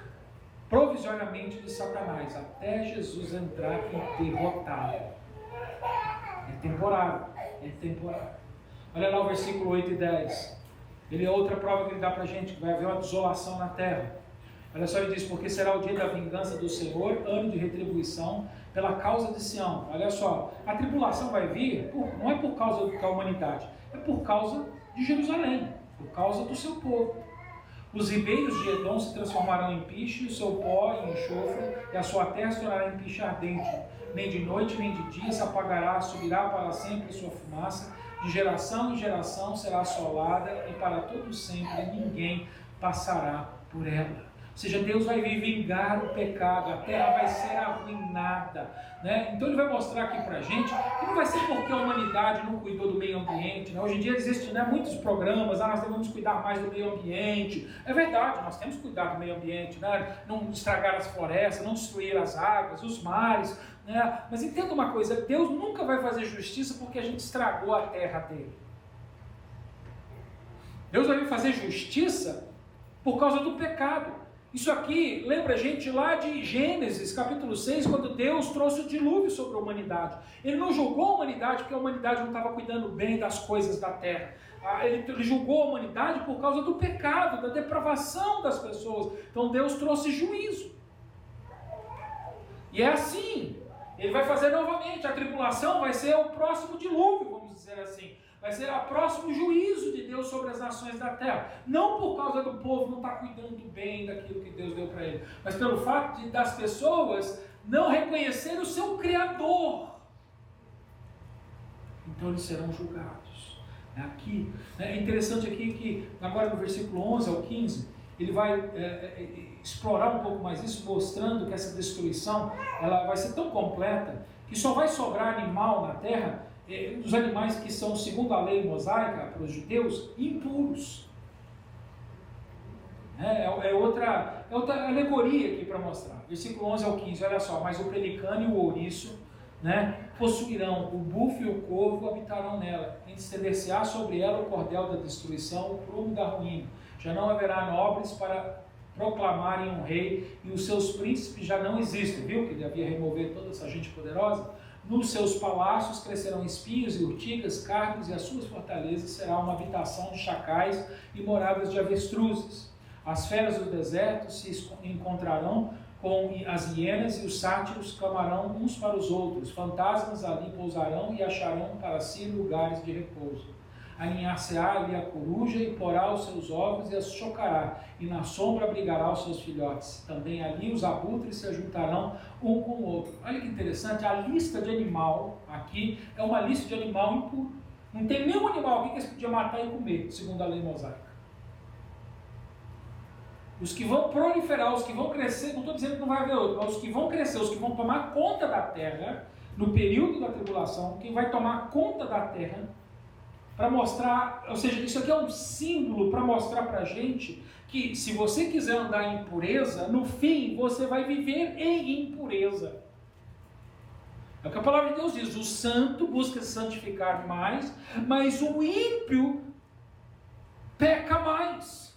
[SPEAKER 1] provisoriamente, de Satanás, até Jesus entrar e derrotá-lo. É temporário. É temporário. Olha lá o versículo 8 e 10. Ele é outra prova que ele dá para a gente, que vai haver uma desolação na terra. Olha só, ele diz, porque será o dia da vingança do Senhor, ano de retribuição, pela causa de Sião. Olha só, a tribulação vai vir, não é por causa da humanidade, é por causa de Jerusalém, por causa do seu povo. Os ribeiros de Edom se transformarão em piche, o seu pó em enxofre, e a sua terra se tornará em piche ardente. Nem de noite, nem de dia se apagará, subirá para sempre sua fumaça, de geração em geração será assolada, e para todo sempre ninguém passará por ela. Ou seja, Deus vai vir vingar o pecado, a terra vai ser arruinada, né? Então ele vai mostrar aqui pra gente que não vai ser porque a humanidade não cuidou do meio ambiente, né? Hoje em dia existem, né, muitos programas, nós devemos cuidar mais do meio ambiente. É verdade, nós temos que cuidar do meio ambiente, né? Não estragar as florestas, não destruir as águas, os mares, né? Mas entenda uma coisa, Deus nunca vai fazer justiça porque a gente estragou a terra dele. Deus vai vir fazer justiça por causa do pecado. Isso aqui lembra a gente lá de Gênesis, capítulo 6, quando Deus trouxe o dilúvio sobre a humanidade. Ele não julgou a humanidade porque a humanidade não estava cuidando bem das coisas da terra. Ele julgou a humanidade por causa do pecado, da depravação das pessoas. Então Deus trouxe juízo. E é assim. Ele vai fazer novamente. A tribulação vai ser o próximo dilúvio, vamos dizer assim. Vai ser o próximo juízo de Deus sobre as nações da terra. Não por causa do povo não estar cuidando bem daquilo que Deus deu para ele, mas pelo fato das pessoas não reconhecerem o seu Criador. Então eles serão julgados. Aqui, é interessante aqui que agora no versículo 11 ao 15, ele vai explorar um pouco mais isso, mostrando que essa destruição ela vai ser tão completa que só vai sobrar animal na terra os animais que são, segundo a lei mosaica, para os judeus, impuros. É outra alegoria aqui para mostrar. Versículo 11 ao 15, olha só. Mas o pelicano e o ouriço, né, possuirão, o bufo e o corvo habitarão nela. Estender-se-á sobre ela o cordel da destruição, o prumo da ruína. Já não haverá nobres para proclamarem um rei, e os seus príncipes já não existem. Viu que ele havia remover toda essa gente poderosa? Nos seus palácios crescerão espinhos e urtigas, cardos, e as suas fortalezas será uma habitação de chacais e moradas de avestruzes. As feras do deserto se encontrarão com as hienas, e os sátiros clamarão uns para os outros. Fantasmas ali pousarão e acharão para si lugares de repouso. Aninhar-se-á ali a coruja e porá os seus ovos e as chocará, e na sombra abrigará os seus filhotes. Também ali os abutres se ajuntarão um com o outro. Olha que interessante, a lista de animal aqui é uma lista de animal impuro. Não tem nenhum animal aqui que eles podiam matar e comer, segundo a lei mosaica. Os que vão proliferar, os que vão crescer, não estou dizendo que não vai haver outro, mas os que vão crescer, os que vão tomar conta da terra, no período da tribulação, quem vai tomar conta da terra, para mostrar, ou seja, isso aqui é um símbolo para mostrar para a gente que se você quiser andar em pureza, no fim você vai viver em impureza. É o que a palavra de Deus diz, o santo busca se santificar mais, mas o ímpio peca mais.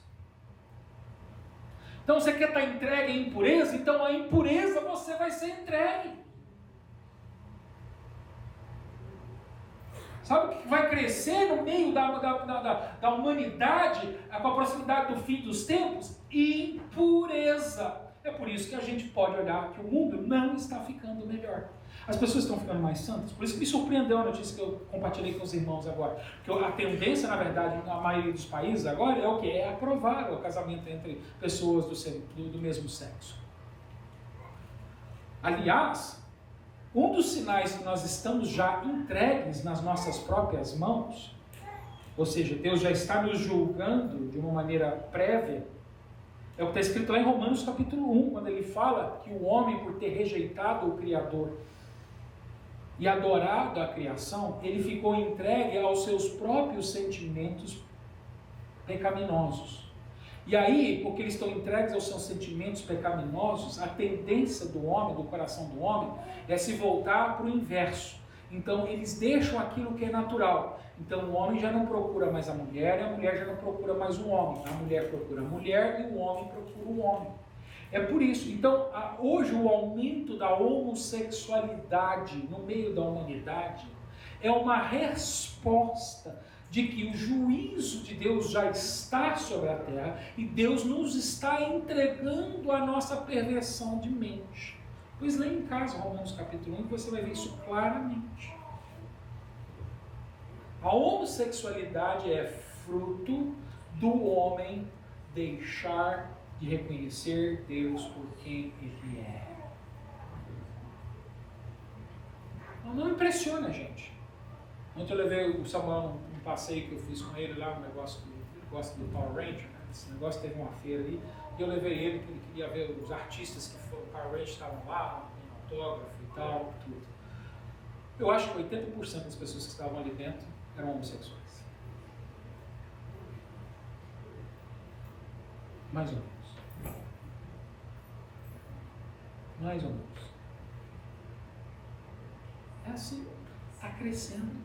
[SPEAKER 1] Então você quer estar entregue à impureza? Então a impureza você vai ser entregue. Sabe o que vai crescer no meio da humanidade com a proximidade do fim dos tempos? Impureza. É por isso que a gente pode olhar que o mundo não está ficando melhor. As pessoas estão ficando mais santas. Por isso que me surpreendeu a notícia que eu compartilhei com os irmãos agora. Porque a tendência, na verdade, na maioria dos países agora é o quê? É aprovar o casamento entre pessoas do mesmo sexo. Aliás, um dos sinais que nós estamos já entregues nas nossas próprias mãos, ou seja, Deus já está nos julgando de uma maneira prévia, é o que está escrito lá em Romanos capítulo 1, quando ele fala que o homem, por ter rejeitado o Criador e adorado a criação, ele ficou entregue aos seus próprios sentimentos pecaminosos. E aí, porque eles estão entregues aos seus sentimentos pecaminosos, a tendência do homem, do coração do homem, é se voltar para o inverso. Então, eles deixam aquilo que é natural. Então, o homem já não procura mais a mulher, e a mulher já não procura mais o homem. A mulher procura a mulher e o homem procura o homem. É por isso. Então, hoje, o aumento da homossexualidade no meio da humanidade é uma resposta de que o juízo de Deus já está sobre a terra e Deus nos está entregando a nossa perversão de mente. Pois lê em casa Romanos capítulo 1 que você vai ver isso claramente. A homossexualidade é fruto do homem deixar de reconhecer Deus por quem Ele é. Não impressiona, gente. Ontem eu levei o Samuel num passeio que eu fiz com ele lá, um negócio que ele gosta do Power Ranger, né? Esse negócio teve uma feira ali, e eu levei ele, que ele queria ver os artistas que foram Power Ranger estavam lá, um autógrafo e tal, tudo. Eu acho que 80% das pessoas que estavam ali dentro eram homossexuais. Mais ou menos. Mais ou menos. É assim, está crescendo.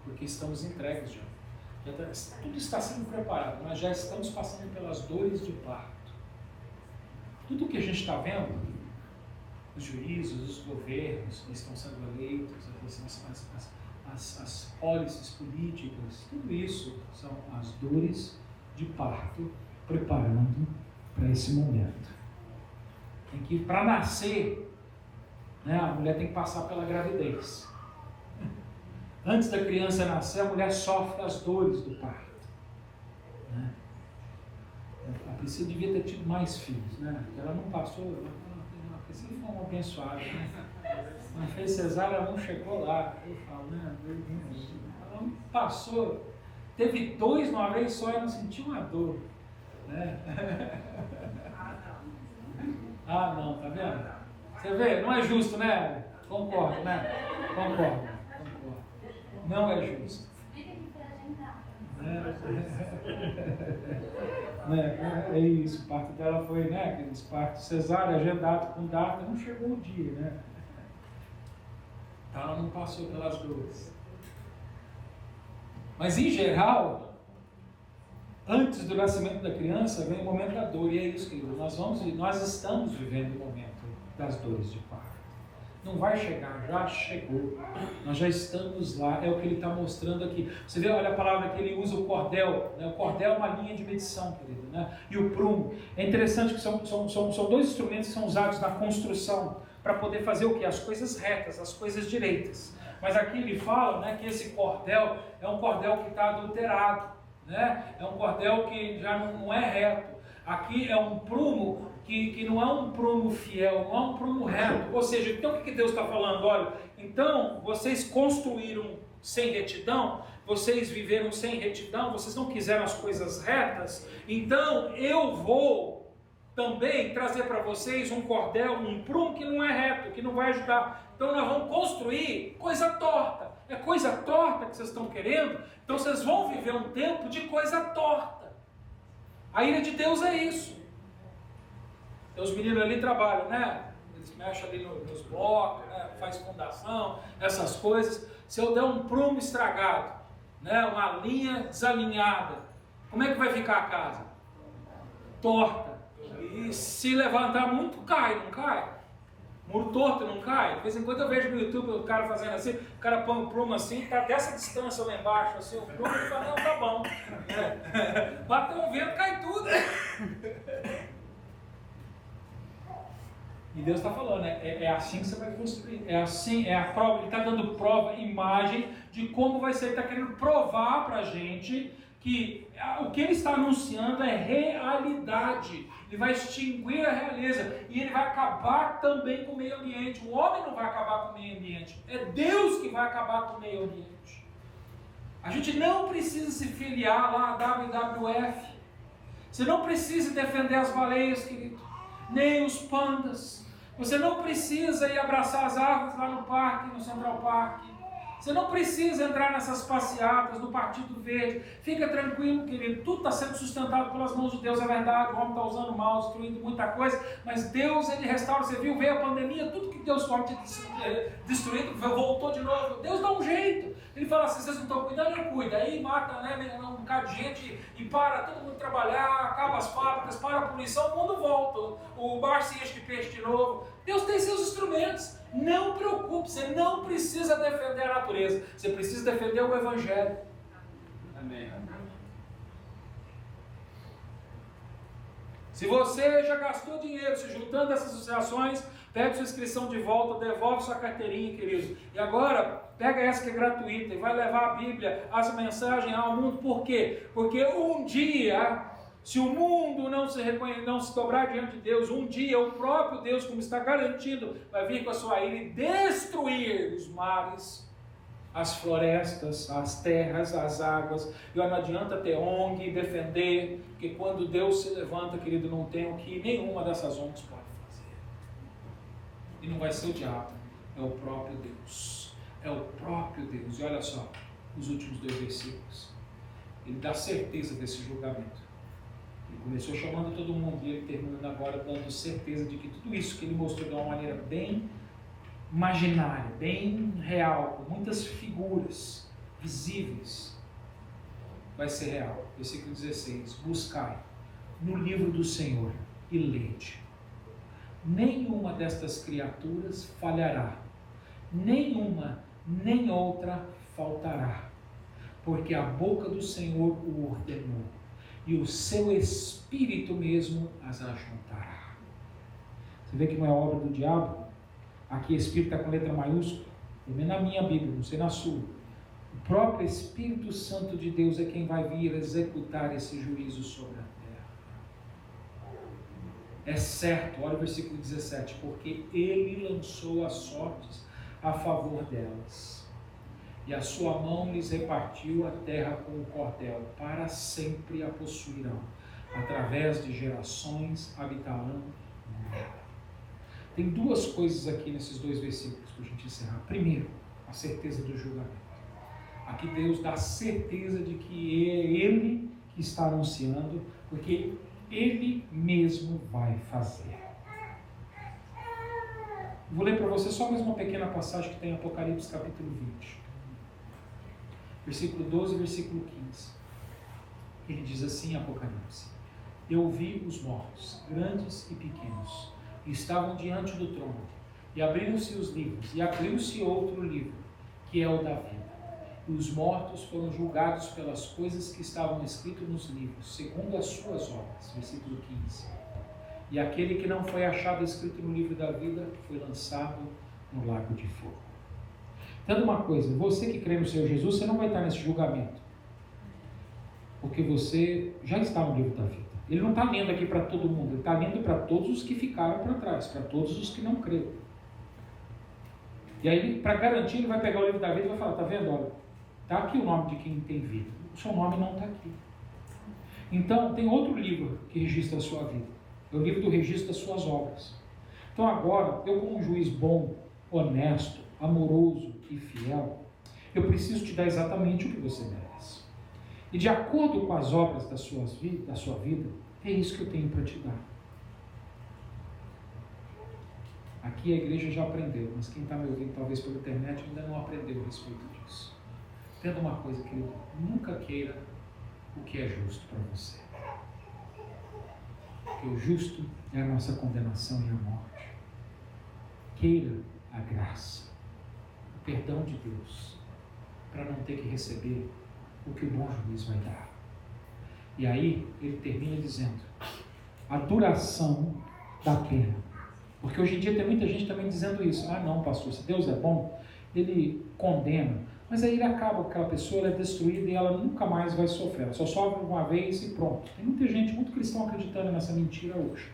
[SPEAKER 1] Porque estamos entregues já. Tudo está sendo preparado. Nós já estamos passando pelas dores de parto. Tudo o que a gente está vendo, os juízos, os governos que estão sendo eleitos, as pólices políticas, tudo isso são as dores de parto preparando para esse momento. Em que, para nascer, né, a mulher tem que passar pela gravidez. Antes da criança nascer, a mulher sofre as dores do parto. Né? A Priscila devia ter tido mais filhos, né? Ela não passou, a Priscila foi uma abençoada, né? Ela fez cesárea, ela não chegou lá. Eu falo, né? Ela não passou, teve 2 numa vez só e não sentiu uma dor. Né? Ah, não, tá vendo? Você vê, não é justo, né? Concordo, né? Concordo. não é justo. É isso, o parto dela foi, né, aqueles partos cesárea, agendado com data, não chegou o dia, né? Ela não passou pelas dores. Mas em geral, antes do nascimento da criança, vem o momento da dor, e é isso, querido, nós estamos vivendo o momento das dores de parto. Não vai chegar, já chegou. Nós já estamos lá, é o que ele está mostrando aqui. Você vê, olha a palavra que ele usa, o cordel. Né? O cordel é uma linha de medição, querido. Né? E o prumo. É interessante que são dois instrumentos que são usados na construção para poder fazer o quê? As coisas retas, as coisas direitas. Mas aqui ele fala, né, que esse cordel é um cordel que está adulterado. Né? É um cordel que já não é reto. Aqui é um prumo que não é um prumo fiel, não é um prumo reto. Ou seja, então o que Deus está falando? Olha, então vocês construíram sem retidão, vocês viveram sem retidão, vocês não quiseram as coisas retas, então eu vou também trazer para vocês um cordel, um prumo que não é reto, que não vai ajudar. Então nós vamos construir coisa torta. É coisa torta que vocês estão querendo? Então vocês vão viver um tempo de coisa torta. A ira de Deus é isso. Então, os meninos ali trabalham, né? Eles mexem ali nos blocos, né? Faz fundação, essas coisas. Se eu der um prumo estragado, né? Uma linha desalinhada, como é que vai ficar a casa? Torta. E se levantar muito, cai, não cai? Muro torto não cai? De vez em quando eu vejo no YouTube o cara fazendo assim, o cara põe o prumo assim, tá dessa distância lá embaixo, assim, o prumo, e fala, não, tá bom. Bateu um vento, cai tudo. E Deus está falando, é assim que você vai construir, é assim, é a prova, Ele está dando prova, imagem de como vai ser, Ele está querendo provar para a gente que o que Ele está anunciando é realidade, Ele vai extinguir a realeza, e Ele vai acabar também com o meio ambiente. O homem não vai acabar com o meio ambiente, é Deus que vai acabar com o meio ambiente. A gente não precisa se filiar lá à WWF, você não precisa defender as baleias, querido, nem os pandas. Você não precisa ir abraçar as árvores lá no parque, no Central Park. Você não precisa entrar nessas passeatas do Partido Verde. Fica tranquilo, querido. Tudo está sendo sustentado pelas mãos de Deus, é verdade. O homem está usando mal, destruindo muita coisa. Mas Deus, Ele restaura. Você viu, veio a pandemia, tudo que Deus tinha destruído, voltou de novo. Deus dá um jeito. Ele fala assim, vocês não estão cuidando, eu cuido. Aí mata, né, um bocado de gente e para todo mundo trabalhar, acaba as fábricas, para a poluição, o mundo volta. O bar se enche de peixe de novo. Deus tem seus instrumentos. Não preocupe, você não precisa defender a natureza, você precisa defender o Evangelho. Amém. Se você já gastou dinheiro se juntando a essas associações, pega sua inscrição de volta, devolve sua carteirinha, querido. E agora, pega essa que é gratuita e vai levar a Bíblia, as mensagens ao mundo. Por quê? Porque um dia, se o mundo não se dobrar diante de Deus, um dia o próprio Deus, como está garantido, vai vir com a sua ira e destruir os mares, as florestas, as terras, as águas. E não adianta ter ONG, defender, porque quando Deus se levanta, querido, não tem o que nenhuma dessas ONGs pode fazer. E não vai ser o diabo, é o próprio Deus. É o próprio Deus. E olha só, os últimos 2 versículos. Ele dá certeza desse julgamento. Ele começou chamando todo mundo e ele terminando agora dando certeza de que tudo isso que ele mostrou de uma maneira bem imaginária, bem real, com muitas figuras visíveis, vai ser real. Versículo 16: buscai no livro do Senhor e lede. Nenhuma destas criaturas falhará, nenhuma nem outra faltará, porque a boca do Senhor o ordenou, e o seu Espírito mesmo as ajuntará. Você vê que não é obra do diabo? Aqui Espírito está com letra maiúscula, também na minha Bíblia, não sei na sua. O próprio Espírito Santo de Deus é quem vai vir executar esse juízo sobre a terra. É certo, olha o versículo 17, porque ele lançou as sortes a favor delas, e a sua mão lhes repartiu a terra com o cordel, para sempre a possuirão, através de gerações habitarão nela. Tem 2 coisas aqui nesses 2 versículos para a gente encerrar. Primeiro, a certeza do julgamento. Aqui Deus dá certeza de que é Ele que está anunciando, porque Ele mesmo vai fazer. Vou ler para você só mais uma pequena passagem que tem em Apocalipse capítulo 20. Versículo 12 e versículo 15. Ele diz assim em Apocalipse: Eu vi os mortos, grandes e pequenos, e estavam diante do trono, e abriram-se os livros, e abriu-se outro livro, que é o da vida. E os mortos foram julgados pelas coisas que estavam escritas nos livros, segundo as suas obras. Versículo 15. E aquele que não foi achado escrito no livro da vida foi lançado no lago de fogo. Entenda uma coisa: você que crê no Senhor Jesus, você não vai estar nesse julgamento, porque você já está no livro da vida. Ele não está lendo aqui para todo mundo, ele está lendo para todos os que ficaram para trás, para todos os que não creram. E aí, para garantir, ele vai pegar o livro da vida e vai falar: está vendo? Olha, está aqui o nome de quem tem vida, o seu nome não está aqui. Então, tem outro livro que registra a sua vida, é o livro do registro das suas obras. Então agora, eu como um juiz bom, honesto, amoroso e fiel, eu preciso te dar exatamente o que você merece. E de acordo com as obras da sua vida, é isso que eu tenho para te dar. Aqui a igreja já aprendeu, mas quem está me ouvindo talvez pela internet ainda não aprendeu a respeito disso. Entenda uma coisa, querido: nunca queira o que é justo para você. Porque o justo é a nossa condenação e a morte. Queira a graça, o perdão de Deus, para não ter que receber o que o bom juiz vai dar. E aí ele termina dizendo: a duração da pena. Porque hoje em dia tem muita gente também dizendo isso: ah não, pastor, se Deus é bom, ele condena, mas aí ele acaba com aquela pessoa, ela é destruída e ela nunca mais vai sofrer, ela só sofre uma vez e pronto. Tem muita gente, muito cristão acreditando nessa mentira hoje.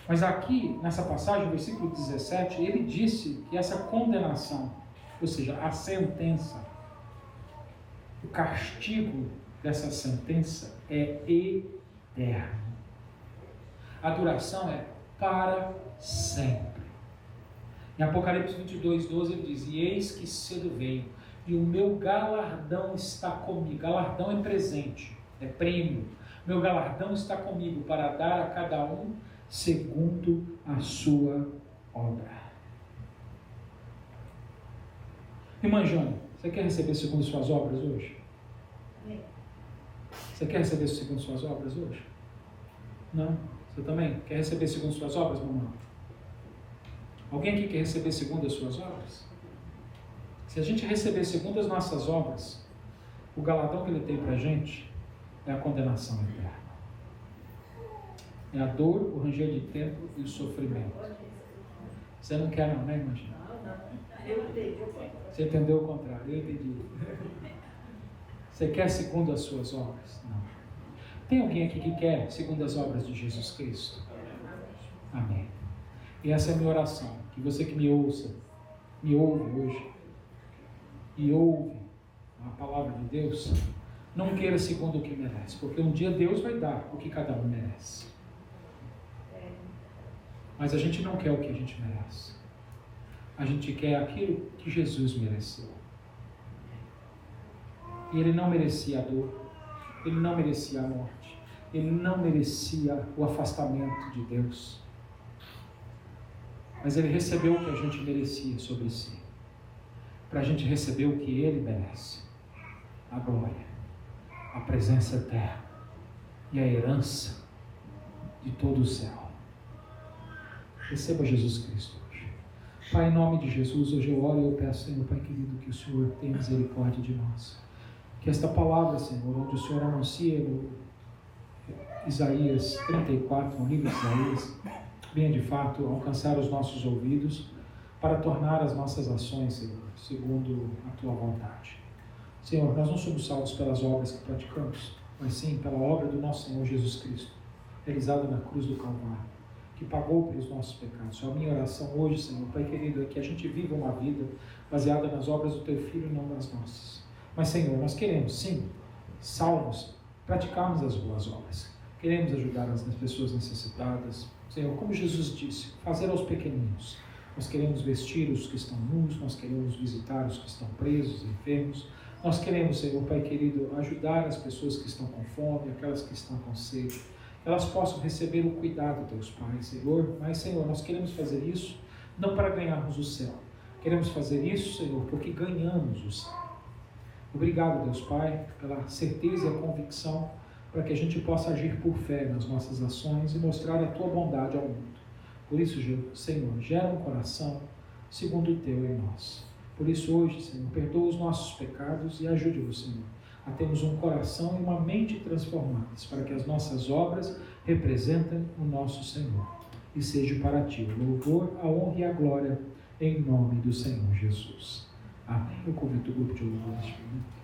[SPEAKER 1] Mas aqui, nessa passagem, versículo 17, ele disse que essa condenação, ou seja, a sentença, o castigo dessa sentença é eterno. A duração é para sempre. Em Apocalipse 22, 12 ele diz: e eis que cedo venho, e o meu galardão está comigo. Galardão é presente, é prêmio. Meu galardão está comigo para dar a cada um segundo a sua obra. Irmã Jane, você quer receber segundo suas obras hoje? Você quer receber segundo suas obras hoje? Não? Você também quer receber segundo suas obras, mamãe? Alguém aqui quer receber segundo as suas obras? Se a gente receber segundo as nossas obras, o galardão que ele tem para a gente é a condenação eterna. É a dor, o ranger de tempo e o sofrimento. Você não quer não, né, irmã? Você entendeu o contrário? Eu entendi. Você quer segundo as suas obras? Não. Tem alguém aqui que quer segundo as obras de Jesus Cristo? Amém. E essa é a minha oração. Que você que me ouça, me ouve hoje, e ouve a palavra de Deus, não queira segundo o que merece, porque um dia Deus vai dar o que cada um merece. Mas a gente não quer o que a gente merece. A gente quer aquilo que Jesus mereceu. E ele não merecia a dor, ele não merecia a morte, ele não merecia o afastamento de Deus. Mas ele recebeu o que a gente merecia sobre si, para a gente receber o que ele merece: a glória, a presença eterna e a herança de todo o céu. Receba Jesus Cristo hoje. Pai, em nome de Jesus, hoje eu oro e eu peço, Senhor, Pai querido, que o Senhor tenha misericórdia de nós. Que esta palavra, Senhor, onde o Senhor anuncia no Isaías 34, no livro de Isaías, venha de fato alcançar os nossos ouvidos para tornar as nossas ações, Senhor, segundo a Tua vontade. Senhor, nós não somos salvos pelas obras que praticamos, mas sim pela obra do nosso Senhor Jesus Cristo, realizada na cruz do Calvário, que pagou pelos nossos pecados. A minha oração hoje, Senhor, Pai querido, é que a gente viva uma vida baseada nas obras do Teu Filho e não nas nossas. Mas, Senhor, nós queremos, sim, salvos, praticarmos as boas obras. Queremos ajudar as pessoas necessitadas. Senhor, como Jesus disse, fazer aos pequeninos. Nós queremos vestir os que estão nus, nós queremos visitar os que estão presos, enfermos. Nós queremos, Senhor, Pai querido, ajudar as pessoas que estão com fome, aquelas que estão com sede, que elas possam receber o cuidado, Deus Pai, Senhor. Mas, Senhor, nós queremos fazer isso não para ganharmos o céu. Queremos fazer isso, Senhor, porque ganhamos o céu. Obrigado, Deus Pai, pela certeza e a convicção para que a gente possa agir por fé nas nossas ações e mostrar a Tua bondade ao mundo. Por isso, Senhor, gera um coração segundo o Teu em nós. Por isso, hoje, Senhor, perdoa os nossos pecados e ajude-nos, Senhor, a termos um coração e uma mente transformados, para que as nossas obras representem o nosso Senhor. E seja para Ti o louvor, a honra e a glória, em nome do Senhor Jesus. Amém. Eu convido o grupo de louvor neste momento.